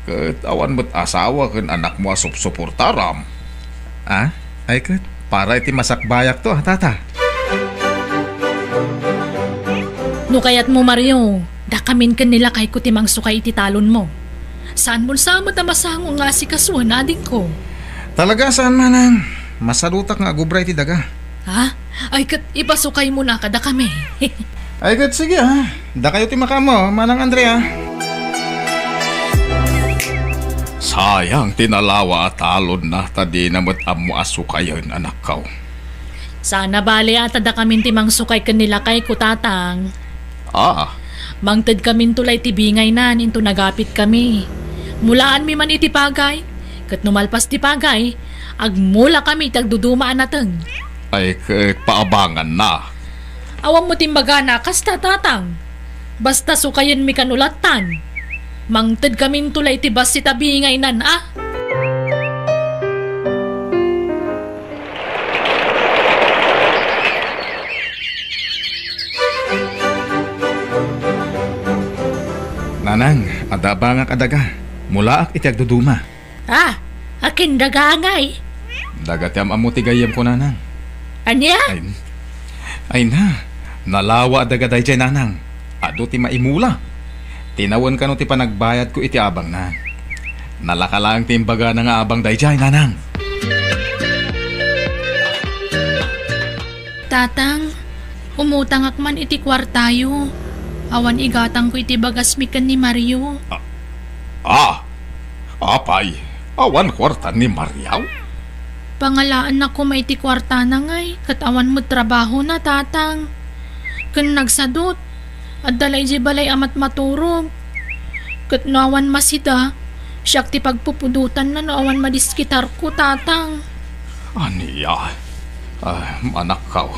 Kat awan mo't asawa kan anak mo asupsuportaram. Ay kat, para iti masakbayak to, tata. No kayat mo, Mario, dakamin ka nila kay kutimang sukay iti talon mo. Saan mo sa matamasango nga si kaswan ading ko? Talaga saan manang? Masalutak nga agubray ti daga. Ha? Ay kat ipasukay mo na kada kami. Ay kat sige Da kayo ti makamo, manang Andrea. Sayang tinalawa at talon na tadi namot amo asukayan anak kaw. Sana bali ata da kamin timang sukay kanila kay kutatang. Mangted kamin tulay tibingay na ninto nagapit kami. Mulaan mi man iti pagay. Kat numalpas ti pagay, agmula kami tagdudumaan nateng. Ay paabangan na. Awang mo timbaga na kasta tatang. Basta sukayan mi kanulatan. Mangted kamin tulay tibas si tabingay nan Nanang, adaba nga kadaga. Mula ak iti agduduma. Akin dagangay. Dagatyam amuti gayem ko, nanang. Anya? Ay na, nalawa dagaday dyan, nanang. Ado ti maimula. Tinawan ka no ti panagbayad ko iti abang na. Nalakalang timbaga na nga abang day dyan, nanang. Tatang, umutang akman iti kwartayo. Awan igatang ko iti bagasmikan ni Mario. Apay, awan kwarta ni Mariaw? Pangalaan na ko may iti kwarta na ngay, katawan mo trabaho na, tatang. Kan nagsadot, at dalay di balay amat maturog. Kat nawan masida, siyak ti pagpupudutan na nawan madiskitar ko, tatang. Aniya, anak kaw.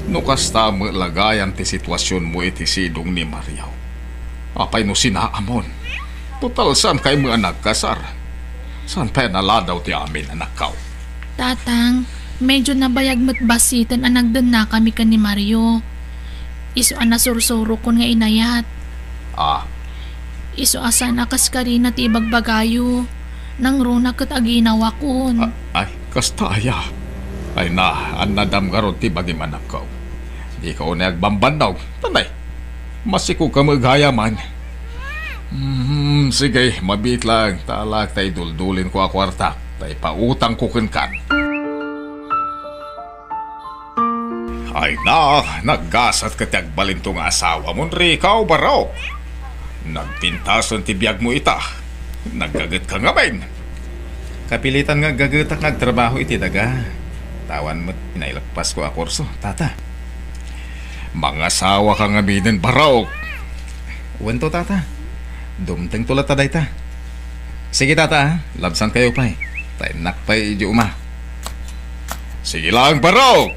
No kasta mo lagayan ti sitwasyon mo iti sidong ni Mariaw. Apay no sinaamon. Total saan kay mga nagkasar? Saan pa naladaw ti amin anak kaw? Tatang, medyo nabayag mo't basitan ang nagdan na kami ka ni Mario. Iso anasursuro kon nga inayat. Iso asan akas ka rin at ibagbagayo. Nang runa kat aginawa kon. Ay, kasta aya. Ay na, anadam garot ti bagim anak kaw. Di ka o nagbambandaw. Tanay, masiko ka maghayaman. Sige, mabit lang. Talak tay duldulin ko a kwarta. Tay pautang ko kan. Ay na, naggasat ka tiyagbalin tong asawa mo, Rikaw baraw. Nagpintason ti biyag mo ita. Naggagat ka nga ben. Kapilitan nga gagatak nagtrabaho iti daga. Tawan mo't inailagpas ko a kurso, tata. Mga sawa kang aminin, Barok. Wento, tata. Dumteng tulat ta dayta. Sige, tata, labsan kayo, play. Tainak pa'y di uma. Sige lang, Barok.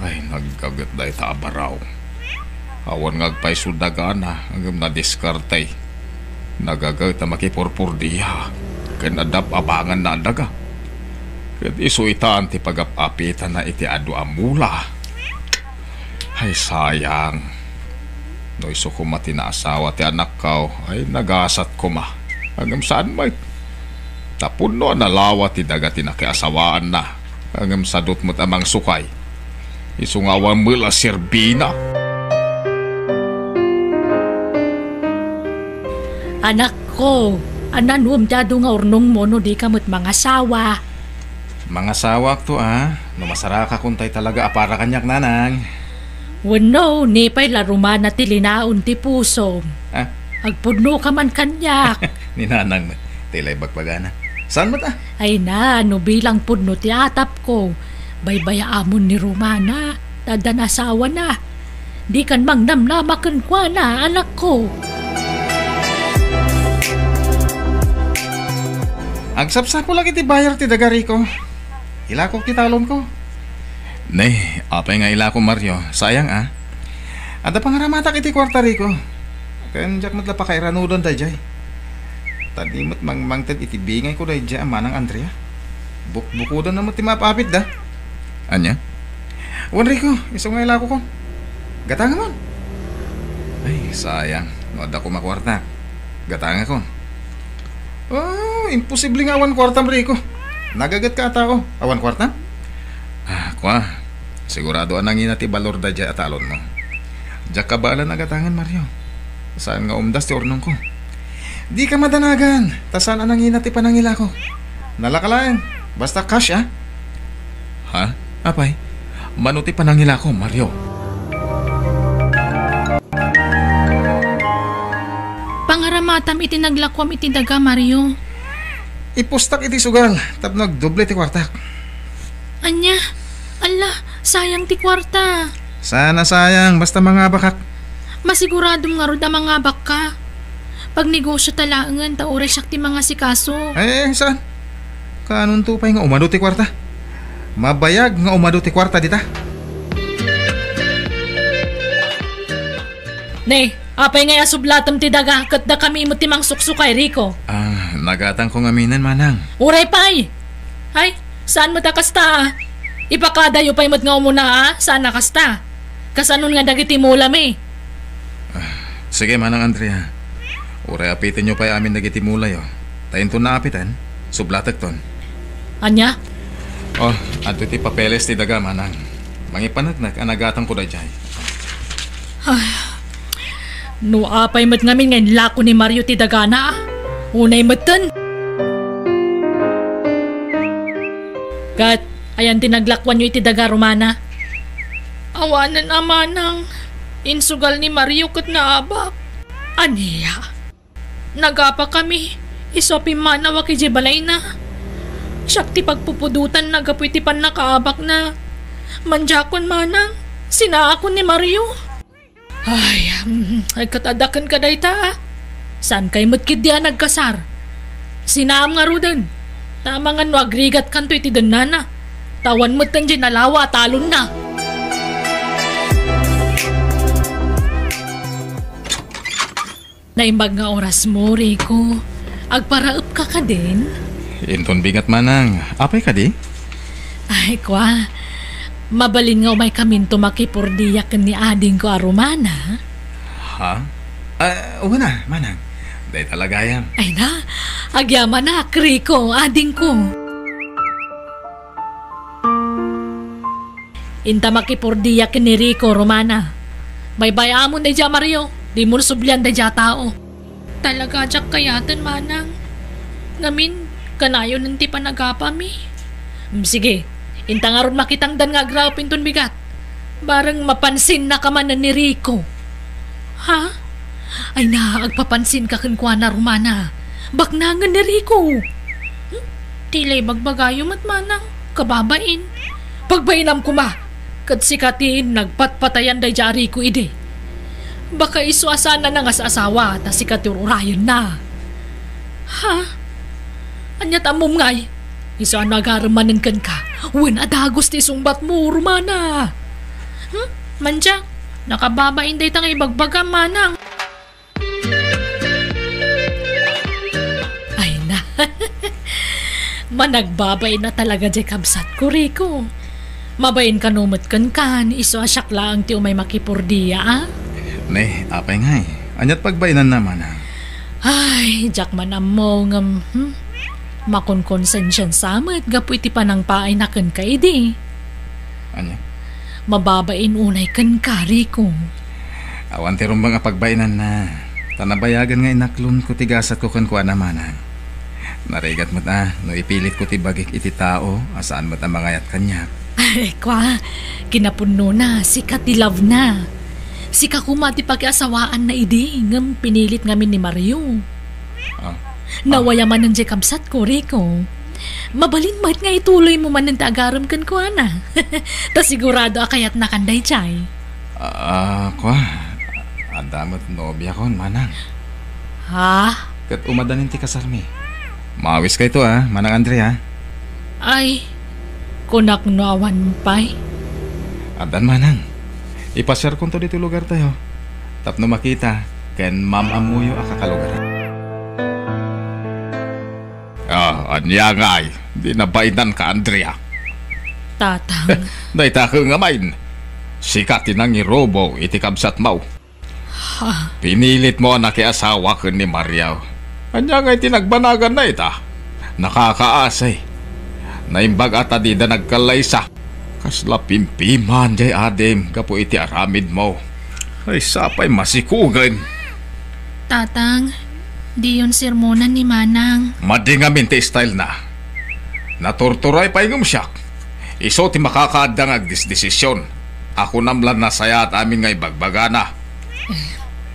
Ay, nagkagat dayta, Barok. Awan ngagpay sudagan na hanggang na-diskartay. Nagagat na makipurpur diya. Kanadap abangan na daga. Kat isuitaan ti pagapapitan na iti adu amula. Ay sayang. No iso ko matinaasawa ti anak kao ay nagasat ko ma. Hanggang saan may tapon no nalawa ti daga tinakiasawaan na. Hanggang sadot mo't amang sukay. Isungawan mula sirbina. Anak ko, ananum dado nga urnong mo no di kamot mga sawa. Mga sawak to no masaraka kuntay talaga apara kanyak nanang. Wano, nipay larumana ti linaon ti puso. Agpudno ka man kanyak. Ni nanang tilay bagbagana. Saan mo ta? Ay na, no bilang pudno ti atap ko. Baybaya amon ni Romana, tadan asawa na. Di kan mang namnamakan kwa na, anak ko. Agsapsapo lang iti bayar ti dagari ko. Ilako kitalon ko. Nay, apay nga ilako Mario. Sayang Ada pangaramatak iti kwartari ko. Kanjak matla pa kay ranudon dayjay. Tadimot mangmangted iti bingay ko dayjay manang Andrea. Bukbukudan na mo ti mapapit da. Anya? Wan Rico, iso nga ilako ko. Gatanga mo. Ay, sayang. Noda ko makwarta. Gatanga ko. Oh, imposible nga awan kwartam, Rico. Nagagat ka ata ko. Awan kwartam? Kwa. Sigurado anangin ti balor da dya atalon mo. Diyak ka bala nagatangan, Mario. Saan nga umdas ti ornong ko? Di ka madanagan. Tasan anangin ti panangila ko. Nalakalaan. Basta cash, Ha? Apay? Manuti panangila ko, Mario. Pangaramatam iti naglakwam iti daga, Mario. Ipustak iti sugal, tapnog doble ti kwartak. Anya, ala, sayang ti kwarta. Sana sayang, basta mga bakak. Masiguradong nga rod mga baka. Pag negosyo talangan, taoray siya ti mga sikaso. Saan? Kanon tupay nga umado ti kwarta. Mabayag nga umado ti kwarta dita. Ne, apay nga asublatam ti daga, kat da kami mo timang suksukay, Rico. Nagatang kong aminan, manang. Uray pay! Ay, saan mo ta kasta, Ipakadayo pa'y mat nga umuna, Saan na kasta? Kasanon nga dagiti mulam Sige, manang Andrea. Uray apitin nyo pa'y amin dagiti mulay, Tayin to na apitan, sublatag ton. Anya? Ato ti papeles ti daga, manang. Mangipanagnak, anagatang ko da jay. No apay mat ngamin ngayon lako ni Mario ti dagana. Unay matan. Kat, ayan tinaglakwan nyo iti daga Romana. Awanan amanang. Insugal ni Mario kat naabak. Aniya. Nagapa kami. Isopi manawa kay Jibalay na. Siyak ti pagpupudutan nagapoy ti pan nakaabak na. Manjakon manang. Sinaakon ni Mario. Ay katadakan ka dayta. Saan kay matkid diya nagkasar? Sinaam nga rudan. Tama nga no agrigat kanto iti danana. Tawan mo't tan dyan nalawa talon na. Naimbag nga oras mo, Rico. Agparaap ka din? Inton bigat manang. Apay ka di? Ay kwa. Mabalin nga umay kamin tumakipurdiyak ni ading ko Romana. Ha? Una, manang. Day talaga yan. Ay na, agyaman na, Rico, ading ko. Inta makipurdiyak ni Rico, Romana. May bayamon na dya, Mario. Di mo sublyan na dya tao. Talaga dyak kayatan, manang. Ngamin, kanayo nanti panagapami. Sige, inta nga ron makitangdan nga agraw pinton bigat. Barang mapansin na kamanan ni Rico. Ha? Ay na, agpapansin ka kankwa na Romana. Baknangan ni Rico. Tilay bagbagayo mat manang, kababain. Pagbainam ko ma, Kat sikatin, nagpatpatayan day jari ko ide. Baka isuasana na nga sa asawa, ta sikatin urayan na. Ha? Anya tamom ngay. Iso nagaramanan kan ka. Wen adagos ti sumbat mo, rumana. Manja, nakababain day tangay bagbaga manang. Ay na. Managbabay na talaga di kabsat ko, Rico. Mabayin ka numot kan, iso asyak lang ti umay makipurdiya, ah? Ne, apay nga eh. Anyat pagbainan naman ah. Ay, jak man mo ngam, makonkonsensyon samat, gapu iti panang paay na kan ka, edi. Anya? Mababain unay kan ka, Rico. Awan ti rumbang pagbainan na. Tanabayagan nga inaklon ko tigasat ko kan kuha naman ah. Narigat mo ta, no ipilit ko tibagik iti tao, asaan mo ta mangayat kanya. Ay, kwa, kinapuno na, sika ti love na. Sika kumati pag-asawaan na idi, ngam pinilit ngamin ni Mario. Nawayaman ng jekabsat ko, Rico. Mabalin mahit nga ituloy mo man ng tagaram kan ko, ana. Ta sigurado akayat na kanday chay. Kwa, adamot nobya kon, manang. Ha? Kat umadanin ti kasarmi. Mawis ka ito manang Andrea. Ay, kunak no awan pay. Adan manang, ipashare ko to dito lugar tayo. Tapno makita, ken mamamuyo akakalugar. Anya ngay, di nabainan ka Andrea. Tatang. Dahita ka nga main, sikat tinang irobo iti kabsat mau. Ha? Pinilit mo na kiasawa ka ni Mariao. Anya ngay tinagbanagan na ita. Nakakaasay. Naimbag ata di da nagkalaysa. Kasla pimpiman jay adem kapo iti aramid mo. Ay sapay masikugan. Tatang, di yun sermonan ni Manang. Madingamin ti style na. Naturturay pa yung siyak. Iso ti makakaadang agdisdesisyon. Ako namlan na saya at amin ngay bagbagana.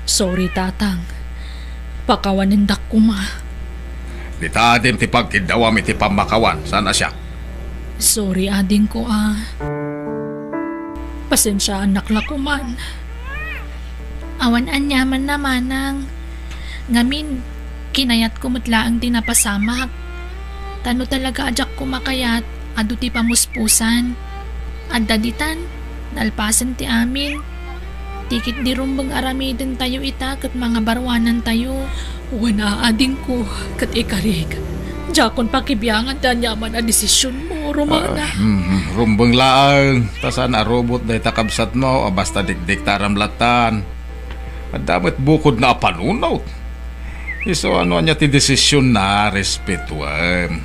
Sorry, Tatang. Pakawanindak ko ma. Di ta adem ti pagkidawam iti pamakawan. Sana siya? Sorry, ading ko Pasensya anak la ko man. Awan anyaman na Manang. Ngamin, kinayat ko mutlaang tinapasamak. Tano talaga ajak ko makayat, adu ti pamuspusan. Adaditan, nalpasan ti amin. Tikit di rumbang aramidin tayo kat mga barwanan tayo. Wana ading ko, kat ikarig. Jakon pakibiyangan ta nyaman a desisyon mo, Romana. Rumbang laang, tasan a robot dahi takabsat mo, basta dikdik taramlatan. At dapat bukod na panunaw. Iso ano niya ti desisyon na respetuan.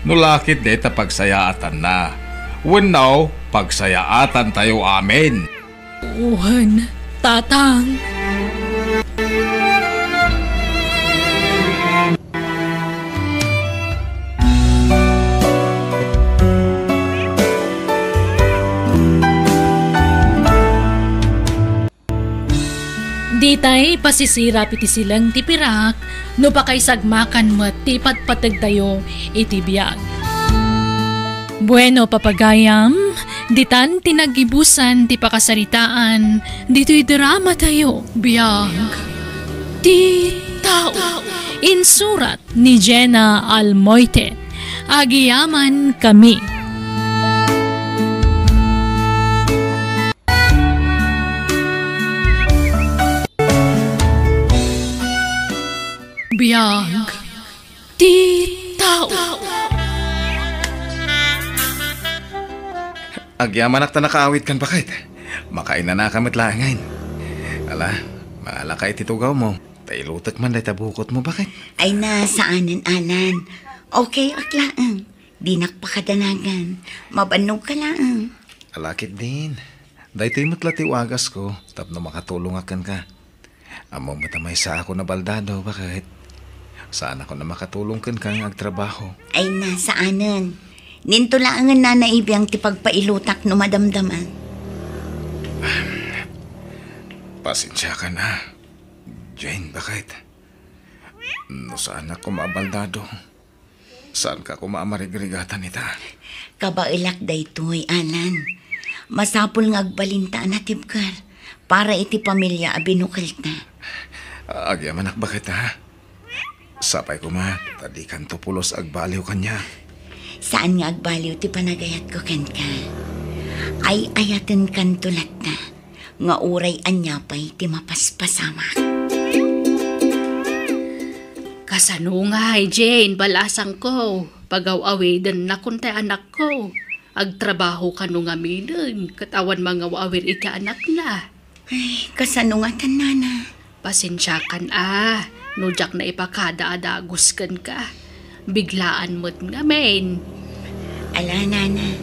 Nulakit dahi ta pagsayaatan na. When now, pagsayaatan tayo amin. Uhan, Tatang. Di tay pasisira piti silang tipirak, no pa kay sagmakan mo tipat patag tayo itibiyag. Bueno, papagayam, ditan tinagibusan ti pakasaritaan, dito'y drama tayo, biyag. Ti tao, insurat ni Jenna Almoite, agiyaman kami. Biyag, ti tao. Agyaman ak ta nakaawit kan bakit? Makain na nakamatlangan. Ala, maala ka ititugaw mo. Tailutak man day tabukot mo bakit? Ay nasaanan, Alan. Okay, aklaan. Di nakpakadanagan. Mabanog ka lang. Alakit din. Dahil matla tiwagas ko, tapno makatulong akan ka. Amo matamay sa ako na baldado, bakit? Saan ako na makatulong kan kang agtrabaho? Ay nasaanan. Nintulangan na naibiyang tipagpailutak no madamdaman. Pasensya ka na. Jane, bakit? No saan ako mabaldado? Saan ka ko maamarigregatan ita? Kabailak daytoy, Alan. Masapul nga agbalinta na tibkar para iti pamilya abinukal na. Agyaman bakit ha? Sapay ko ma, tadi kanto pulos agbaliw kanya. Saan nga agbaliw ti panagayat ko kan ka? Ay ayaten kan tulat na, nga uray anyapay ti mapaspasama. Kasano nga, Jane, balasang ko. Pagaw-awidan na kuntay anak ko. Agtrabaho ka nung aminin, katawan mga awir iti anak na. Ay, kasano nga tanana? Pasensyakan nujak na ipakada-adagos kan ka. Biglaan mo't ngamin. Ala, nana,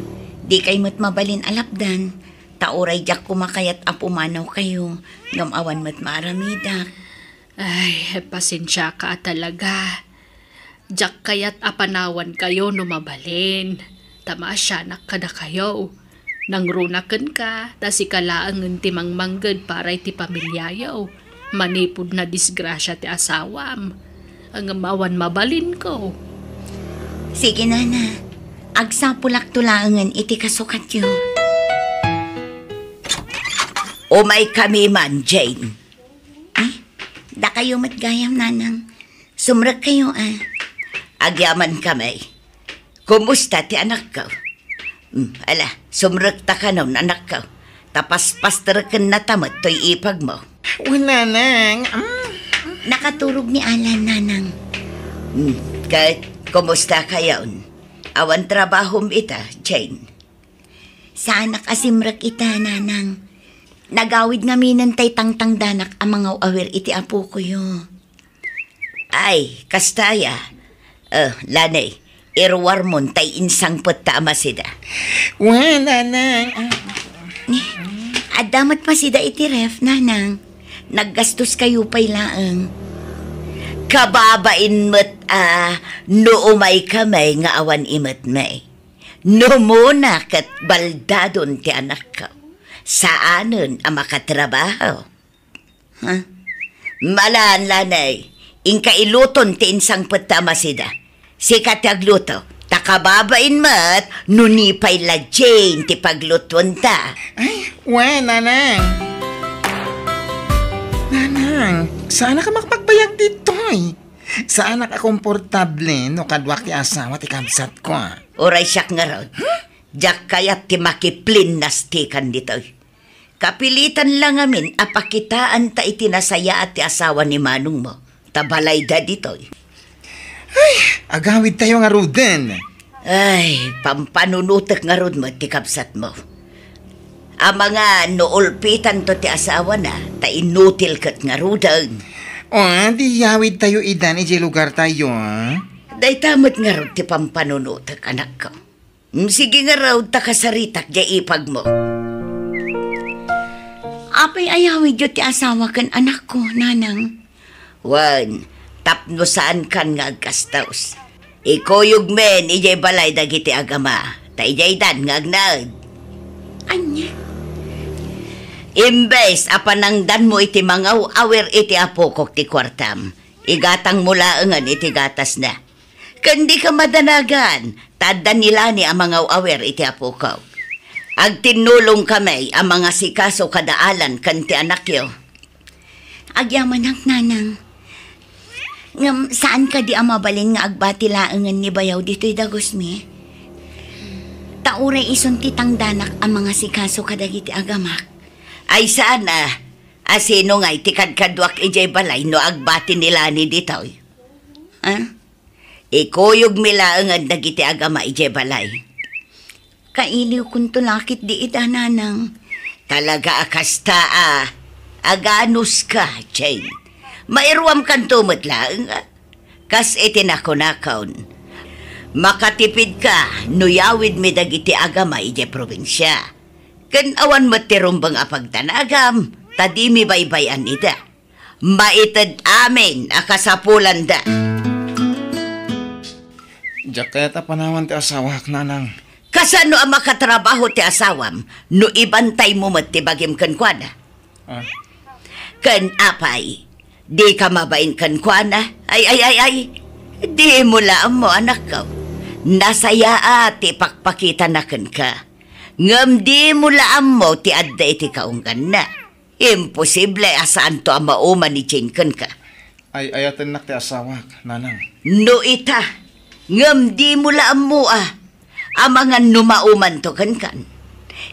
di kay mo't mabalin alapdan. Tauray jak kumakayat apumanaw kayo, ngamawan mo't maaramidak. Ay, pasensya ka talaga. Jak kayat apanawan kayo numabalin. Tama siya nakada kayo. Nangrunakan ka, tas ikalaang timang manggad para iti pamilyayaw. Manipod na disgrasya ti asawam. Ang amawan mabalin ko. Sige, nana. Agsapulak tulaangan iti kasukat yun. Umay kami man, Jane. Ay, da kayo matgayam, nanang. Sumrag kayo, Agyaman kami. Kumusta ti anak ko? Ala, sumrag ta ka nun, anak ko. Tapas pastarakan na tamat to'y ipag mo. Nanang. Nakaturog ni Alan, nanang. Kahit kumusta kayo? Awan trabahom ita, Jane. Sa anak asimrag ita, nanang. Nagawid nga minantay tangtangdanak ang mga awir iti apo ko yun. Ay, kastaya. Lanay, irwar mon tay insang pata masida. Nanang. Adamat masida iti ref, nanang. Naggastos kayo pa'y laang. Kababain mo't no umay kamay nga awan imat may. No muna kat baldadon ti anak ko. Saanon ang makatrabaho? Malaan, lanay. Ingka iluton ti insang patamasida. Sikat agluto. Takababain mat, nunipay la Jane ti pagluton ta. Ay, nanang. Nanang, sana ka makapagbayag dito Sana ka komportable no kadwak ti asawa ti kamsat ko. Oray siyak nga raw. Diyak kayat ti makiplinas ti kan dito. Kapilitan lang amin apakitaan ta itinasaya at ti asawa ni manong mo. Tabalay da dito. Ay, agawid tayo nga ruden. Ay, pampanunutek nga rud mo ti kapsat mo. Ang mga noolpitan to ti asawa na, ta inutil kat nga rudan. Di yawid tayo idan iji lugar tayo, Day tamot nga rud ti pampanunutek, anak ko. Sige nga raw ta kasaritak di ipag mo. Apay ayawid yo ti asawa kan anak ko, nanang. Wan, tapno saan kan nga agkastaws. Ikoyog men, ijay balay dagiti agama. Ta ijay dan nga agnad. Anya? Imbes, apanangdan mo iti mangaw, awer iti apokok ti kwartam. Igatang mulaangan iti gatas na. Kandi ka madanagan, tadan nila ni ang mangaw awer iti apokok. Agtinulong kami ang mga sikaso kadaalan kanti anak yo. Agyaman ang nanang. Ngam, saan ka di amabalin nga agbati laangan ni bayaw dito'y dagos mi? Tauray ison titangdanak ang mga sikaso kadagiti agamak. Ay saan asino nga itikadkadwak ijay balay no agbati nila ni dito'y. Ikuyog milaangan dagiti agama ijay balay. Kailiw kung tulakit di ita, nanang. Talaga akasta, aganus ka, Jane. Mairuam kan tumot lang. Kas itinako-nakaon. Makatipid ka, nuyawid mi dagiti agama ije probinsya. Kan awan matirumbang apagtanagam, tadi mi baybayan ita. Maitad amin akasapulan da. Diyak kaya tapanawan ti asawa, nanang. Kasano ang makatrabaho ti asawam no ibantay mo matibagim kankwana? Kan apay, di ka mabain kankwana? Ay, di mo laam mo anak ko. Nasaya ati pakpakita na kan ka. Ngam di mula mo ti adda iti kaunggan na. Imposible asaan to ang mauman ni Chinkan ka. Ay ayatan nak ti asawak, nanang. No ita, ngam di mula mo amangan numauman to kan.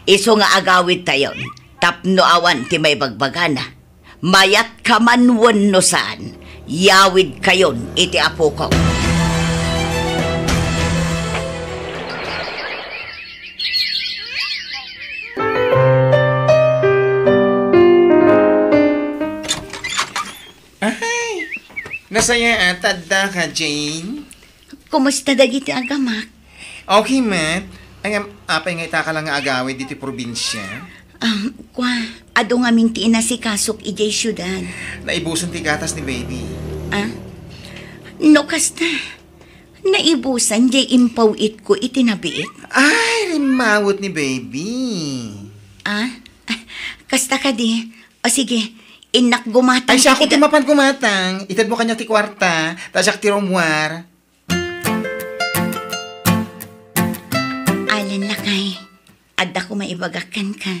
Iso nga agawid tayon, tapno awan ti may bagbagana. Mayat kamanwan no saan, yawid kayon iti apo ko. Ay, nasaya atadda ka, Jane? Kumusta dagiti agamak? Okay, Matt. Ay, apay nga itaka lang nga agawid diti probinsya. Ado nga minti inasikasok ijay syudad. Naibusan ti gatas ni baby. No kasta. Naibusan jay impawit ko itinabiit. Ay, rimawot ni baby. Kasta ka di. O sige, inak gumatang. Ay, siya ako timapan gumatang. Itad mo kanya ti kwarta. Tasyak ti romwar. Alan lakay. Adda ko maibagakan ka.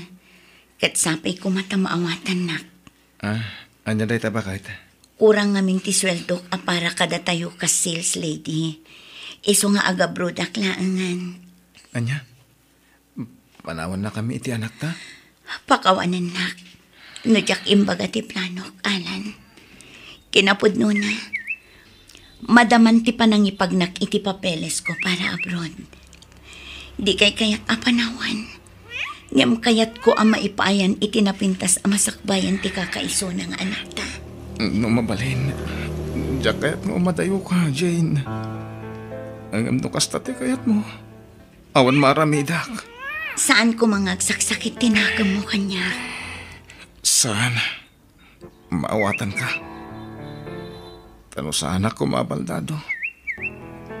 Kat sapay ko matamaawatan nak. Anya day taba kahit? Kurang ngaming ti sweldo para kada tayo ka sales lady. Iso nga aga brodak laangan. Anya? Panawan na kami iti anak ta? Pakawanan nak. Nujak imbaga ti planok, Alan. Kinapod na. Madaman ti panangipagnak iti papeles ko para abroad. Di kay kayat apanawan. Ngam kayat ko ang maipayan itinapintas ang masakbayan ti kakaiso ng anak ta. No mabalin. Diyak kayat nga umadayo ka, Jane. Ang amdo kasta ti kayat mo. Awan maramidak. Saan ko mga agsaksakit tinakam mo kanya? Saan? Maawatan ka. Tano sa anak ko mabaldado.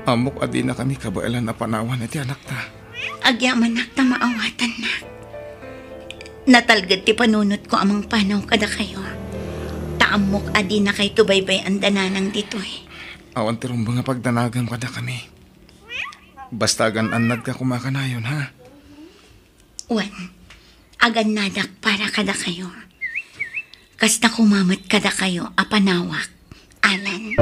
Amok adi na kami kabailan na panawan iti anak ta. Agyaman nak ta maawatan na. Natalgad ti panunot ko amang panaw kada kayo. Taamok adi na kay tubaybay ang dananang dito eh. Awan ti rumba nga pagdanagan kada kami. Basta gananad ka kumakanayon ha. Wan, agan nadak para kada kayo. Kasta kumamat kada kayo apanawak, Alan.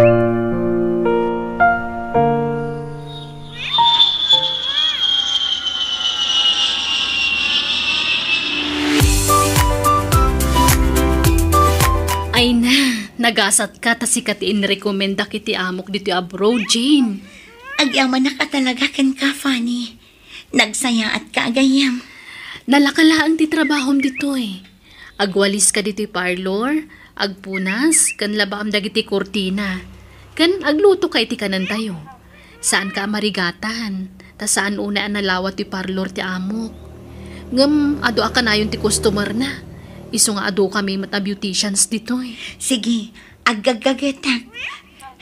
Ay na, nagasat ka ta sikat inrekomenda kiti amok dito abroad, Jane. Agyaman na ka talaga kan ka, Fanny. Nagsaya at kaagayam. Nalakalaang ti trabahom dito eh. Agwalis ka dito parlor, agpunas, kan labaam dagiti kurtina. Kan agluto ka iti kanan tayo. Saan ka marigatan, ta saan una ang nalawat ti parlor ti amok. Ngam, ado ka na yun ti customer na. Iso nga ado kami mata beauticians dito eh. Sige, agagagetak.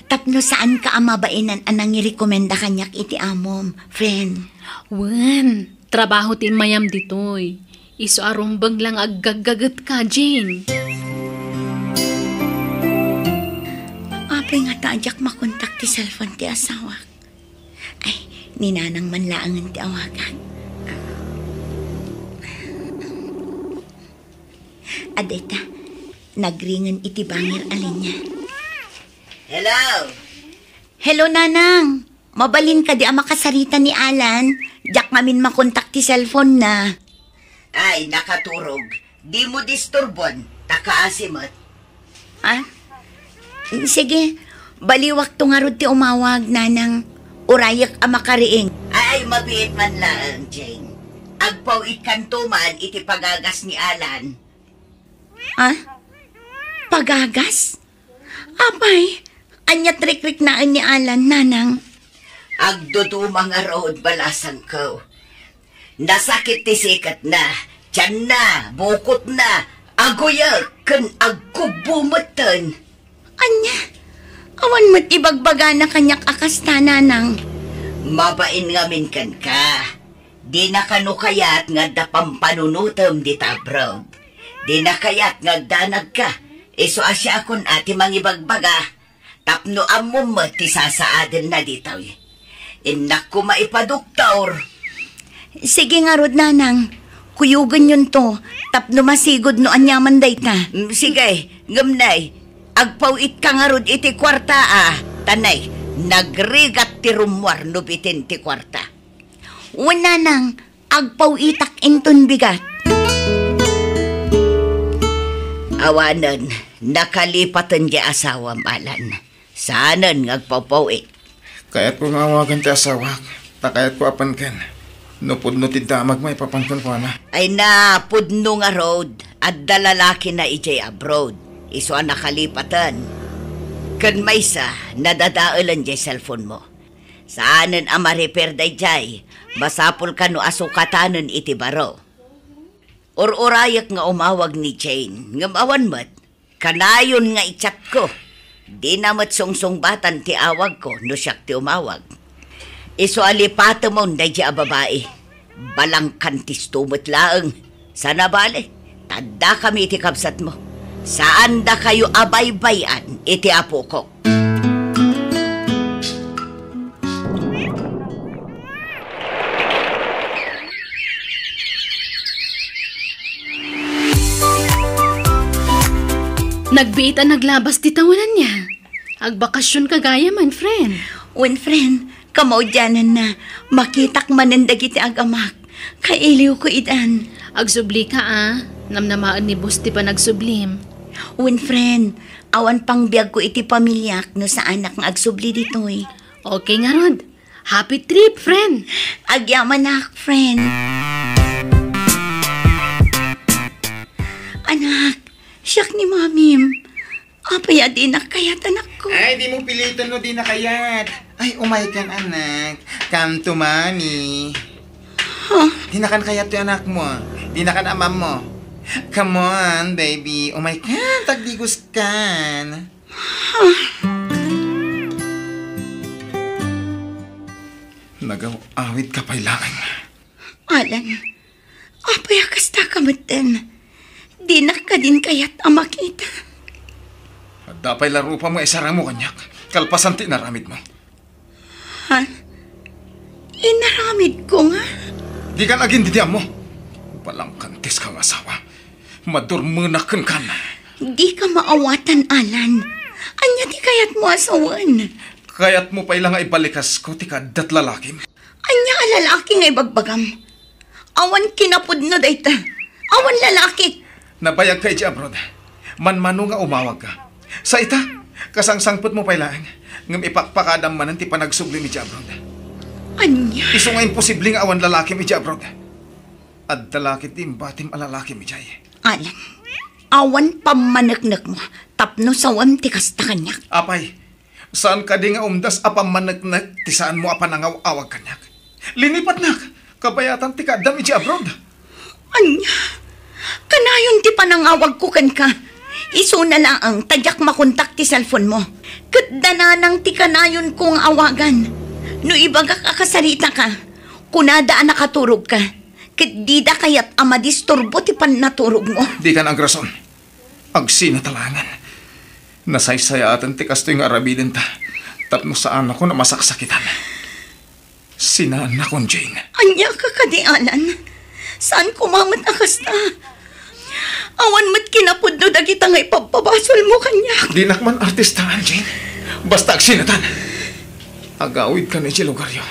Tapno saan ka amabainan anang irekomenda kanyak iti amom, friend? Wan, trabaho ti mayam dito eh. Iso arumbang lang aggagagat ka, Jane. Apay nga taajak makontak ti cellphone ti asawa. Ay, ninanang manlaangan ti awagan. Adeta, nagringan iti bangir alinya. Hello? Hello, nanang. Mabalin ka di makasarita ni Alan. Diyak ngamin makontak ti cellphone na. Ay, nakaturog. Di mo disturbon. Takaasimot. Sige, baliwak to nga rod ti umawag, nanang. Urayak ang makariing. Ay, mabiit man lang, Jane. Agpaw ikantuman iti pagagas ni Alan. Pagagas? Abay, anyat rik-rik naan ni Alan, nanang. Agdudumang road balasang ko. Nasakit ti sikat na, tiyan na, bukot na, agoyak, kan agkubumatan. Anya, awan mo't ibagbaga na kanyak akas na, nanang. Mabain ngamin kan ka. Di na kanukayat nga dapampanunutom di tabrob. Di na kayat nga danag ka. Iso asya akon ati mangibagbaga. Tapno amom mo ti sasaaden na ditaw. Inak ko maipaduktor. Sige nga rod, nanang. Kuyugan yun to. Tapno masigod no anyaman day ta. Sige, ngamnay. Agpawit ka nga rod iti kwarta Tanay, nagrigat ti rumwar no bitin ti kwarta. Nanang, agpawitak inton bigat. Awanan, nakalipatan di asawa malan. Saanan ngagpapawit. Kaya't ko ngawagan ti asawa. Takayat ko apan kan. No pudno ti damag may papanton ko na. Ay na, pudno nga road at dalalaki na ijay abroad. Iso ang nakalipatan. Kan may sa, nadadaalan jay cellphone mo. Saanan ang ma-repair day jay, masapul ka no asukatanan iti baro. Or-urayak nga umawag ni Jane, ngam awan mat, kanayon nga i-chat ko. Di namat sungsung-batan ti awag ko no siyak ti umawag. Iso alipata mo day jay babae. Balang kantis tumot laeng. Sana bale, tanda kami iti kabsat mo. Saan da kayo abay-bayan iti apo ko? Nagbiita naglabas ti tawanan niya. Agbakasyon kagaya man, friend. Friend, kamaw dyanan na. Makitak manendag iti agamak. Kailiw ko idan. Agsubli ka Namnamaan ni Busti pa nagsublim. Friend, awan pang biyag ko iti pamilyak no sa anak ng agsubli ditoy. Okay nga rod. Happy trip, friend. Agyaman na, friend. Anak, siyak ni mamim. Apaya di na kayat, anak ko. Ay, di mo pilitan no di na kayat. Ay, umay kan, anak. Come to mommy. Di na kan kayat yung anak mo. Di na kan amam mo. Come on, baby. Umay kan, tagdigos kan. Nag-awit ka pa'y lang. Alan, apaya kasta kamatan. Di na ka din kayat ang makita. Dapay laro pa mo, isara mo kanyak. Kalpasan ti naramid mo. Inaramid ko nga. Di ka laging didiam mo. Walang kantis kang asawa. Madurmunakan ka na. Di ka maawatan, Alan. Anya di kayat mo asawan. Kayat mo pa ilang ay balikas ko, ti kadat lalakim. Anya lalaki ngay bagbagam. Awan kinapod na dayta. Awan lalaki. Nabayag ka iti abroad. Manmano nga umawag ka. Sa ita, kasangsangpot mo pa ilang. Ngam ipakpakadam manan ti panagsublim iti abroad. Anya? Iso nga imposibleng awan lalakim iti abroad. At dalakit ti imbatim alalakim iti. Alan, awan pamanagnak mo. Tapno sawam ti kasta kanyak. Apay, saan ka di nga umdas apamanagnak ti saan mo apanangaw-awag kanyak? Linipat nak, kabayatan ti kadam iti abroad. Anya, kanayon ti panangawag ko kan ka. Iso na lang ang tadyak makontak ti cellphone mo. Kat dananang ti kanayon kong awagan. No ibaga kakasarita ka, kunadaan nakaturog ka. Kat di da kayat amadisturbo ti panaturog mo. Di ka nagrason. Agsinatalangan. Nasaysayatan ti kasto yung arabidin ta. Tapno saan ako na masaksakitan. Sinaan na kong Jane. Anya ka kadialan. Saan kumamat akasta? Awan mat kinapod no dagita nga ipapabasol mo kanya. Di nakman artistahan, Jane. Basta agsinatan. Agawid ka na iti lugaryo.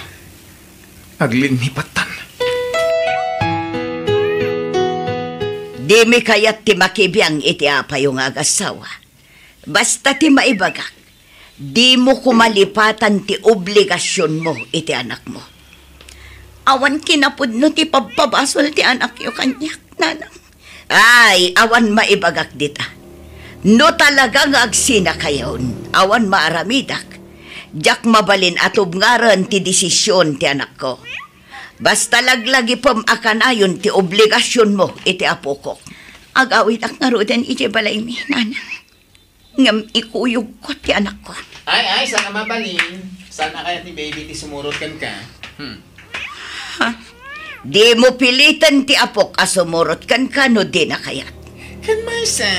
Aglinipatan. Di mi kayat ti makibiyang iti apa yung agasawa. Basta ti maibagak, di mo kumalipatan ti obligasyon mo iti anak mo. Awan kinapod no ti pagpabasol ti anak yung kanyak, nanang. Ay, awan maibagak dita. No talaga nga agsina kayon, awan maaramidak. Diyak mabalin atub ngaran ti desisyon ti anak ko. Basta laglagi pam akanayon ti obligasyon mo iti apo ko. Agawid ak ngarodan iti balay mi, nanang. Ngam ikuyog ko ti anak ko. Ay, sana mabalin. Sana kaya ti baby ti sumurot kan ka. Di mo pilitan ti apok asumurot kan no di na kayat. Kan Marsa,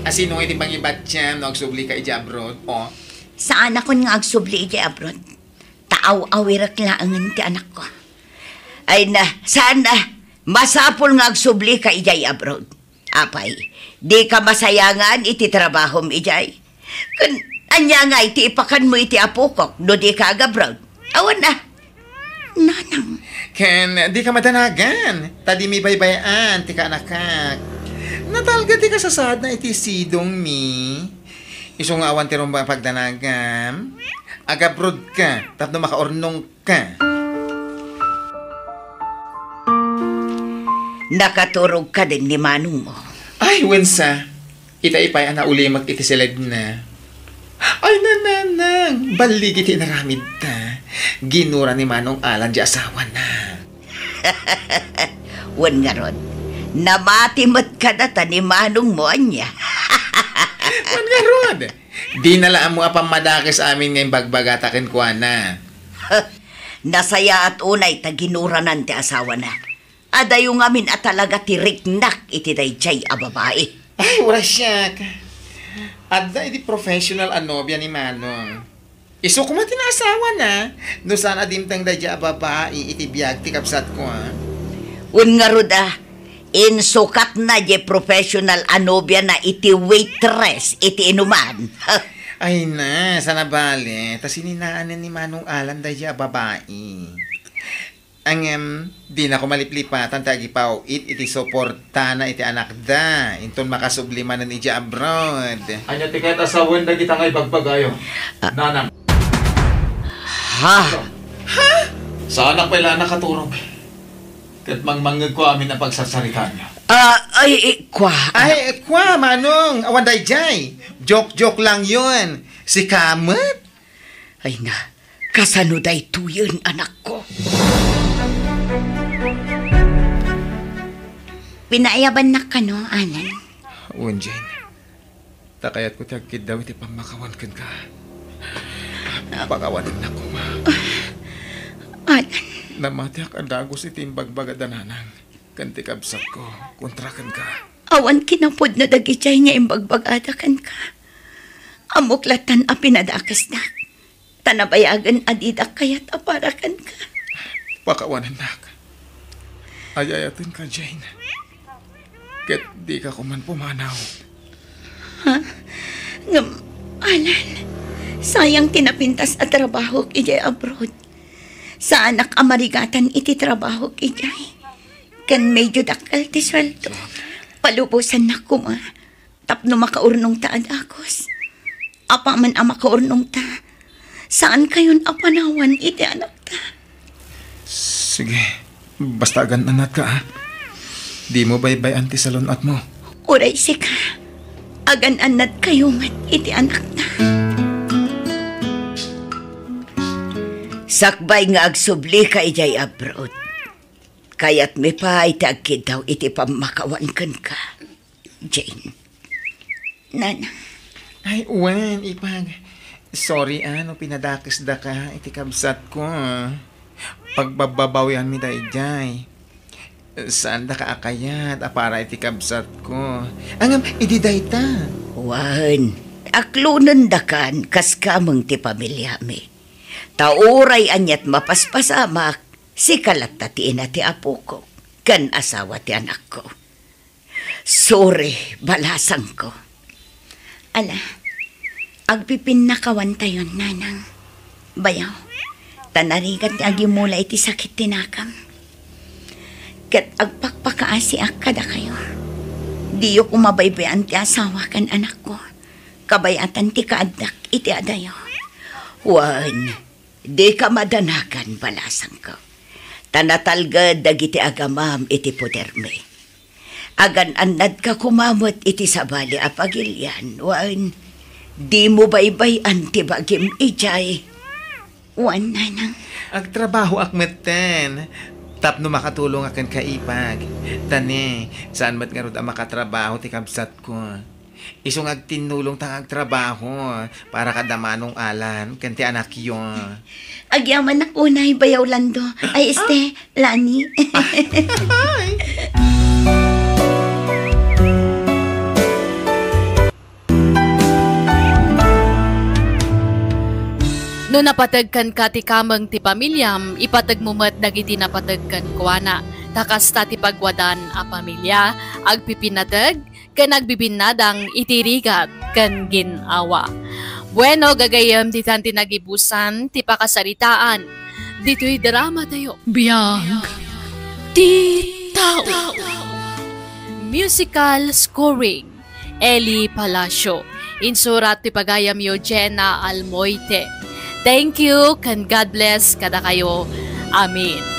asino nga ti pangibat siya no agsubli ka iti abroad, o? Saan ako nga agsubli iti abroad? Taaw-awirak laangan ti anak ko. Ay na, sana, masapol nga agsubli ka ijay abroad. Apay, di ka masayangan iti trabaho mo ijay. Kun, anya nga iti ipakan mo iti apukok, no di ka agabroad. Awan na. Nanang. Ken, di ka madanagan. Tadi mi baybayan, ti ka anakak. Natalga ti ka sasad na iti sidong mi. Iso nga awan ti rumba pagdanagam. Agabrod ka, tapno makaornong ka. Nakaturog ka din ni Manong mo. Ay, wensa. Ita-ipay na ulimag iti silid na. Ay, nananang. Balig iti naramid ta. Ginura ni Manong Alan di asawa na. Wan nga ron. Namatimot ka na ta ni Manong mo anya. Wan nga ron. Di nalaan mo apang madakis amin ngayong bagbagatakin ko na. Nasaya at unay ta ginuranan ti asawa na. Adayo ngamin at talaga tiriknak iti dayjay a babae. Ay, wala siya. Adda iti professional anobya ni Manong. Iso ko man tinasawa na. No sana dimtang dayjay a babae iti biyag ti kapsat ko ha. Un nga ruda, insukat na di professional anobya na iti waitress iti inuman. Ay na, sana bale. Tas ininaanan ni Manong Alan dayjay a babae. Ang di na ko maliplipatan tagi pao iti suporta na iti anak da. Inton makasubliman ng iti abroad. Anya ti kahit asawan na kita ngay bagbagayo. Nanang. Ha? Ha? Sa anak pala nakaturog. Kat mangmangag ko amin na pagsasaritan niya. Kwa, Manong. Awan dayjay. Joke lang yun. Si Kamet. Ay na, kasano day tuyon anak ko. Pinaayaban na ka, no, Alan? Uwan, Jane. Takayat ko tiyagkid daw iti pamakawan kan ka. Pakawanan na ko, ma. Alan. Namatiak ang dagos iti imbagbaga-dananang. Kanti kabsat ko, kontrakan ka. Awan kinapod na dagitay niya imbagbagadakan ka. Amuklatan a pinadakas na. Tanabayagan adidak kaya't aparakan ka. Pakawanan na ka. Ayayatin ka, Jane. Ket di ka kuman pumanaw. Ha? Alan, sayang tinapintas at trabaho ijay abroad. Sa anak amarigatan iti trabaho ijay. Kan medyo dakal ti sweldo. Palubusan na kuma. Tapno makaurnong ta adakos. Apa man ang makaurnong ta. Saan kayon apanawan iti anak ta? Sige, basta agananat ka ha. Di mo baybay-an ti salon at mo. Uray sika. Agan-anat kayo mat iti anak na. Sakbay nga agsubli ka ijay abroad. Kaya't may pa iti agkid daw iti pamakawan kan ka. Jane. Nana. Ay, Uwan, ipag. Sorry ano, pinadakis da ka iti kabsat ko. Pagbababawian mi dayjay. Saan da ka akayat, para iti kabsat ko. Angam, iti dayta. Wan, aklunan da kan, kas kamang ti pamilya mi. Tauray anyat mapaspasamak, si kalat tatiin na ti apo ko, kan asawa ti anak ko. Sorry, balasang ko. Ala, agpipin na kawan tayon, nanang. Bayaw, tanarigat ti agimula iti sakit tinakam. Kat agpakpakaasi kada kayo. Diyo kumabaybayan ti asawa kan anak ko. Kabayatan ti kaadak iti adayo. Wan, di ka madanakan balasang ko. Tanatalgad dagiti agamam iti puderme. Agan-anad ka kumamot iti sabali apagilyan. Wan, di mo baybay anti bagim ijay. Wan, nanang. Agtrabaho akmeten. Tapno makatulong akan kaipag. Tani, saan mat nga rod ang makatrabaho ti kabsat ko. Isong agtinulong tang agtrabaho para kadamanong Alan, kanti anak yun. Agyaman na unay bayaw lando. Ay, Lani. No napatagkan ka ti kamang ti pamilyam, ipatag mo mat dagiti napatagkan kuana. Takas ta ti pagwadan a pamilya, agpipinatag, kan agbibinadang itirigat kan ginawa. Bueno, gagayam ti tanti nagibusan, ti pakasaritaan. Dito'y drama tayo. Biyag. Ti tao. Musical scoring. Eli Palacio. Insurat ti pagayam yo Jenna Almoite. Thank you, and God bless kada kayo. Amen.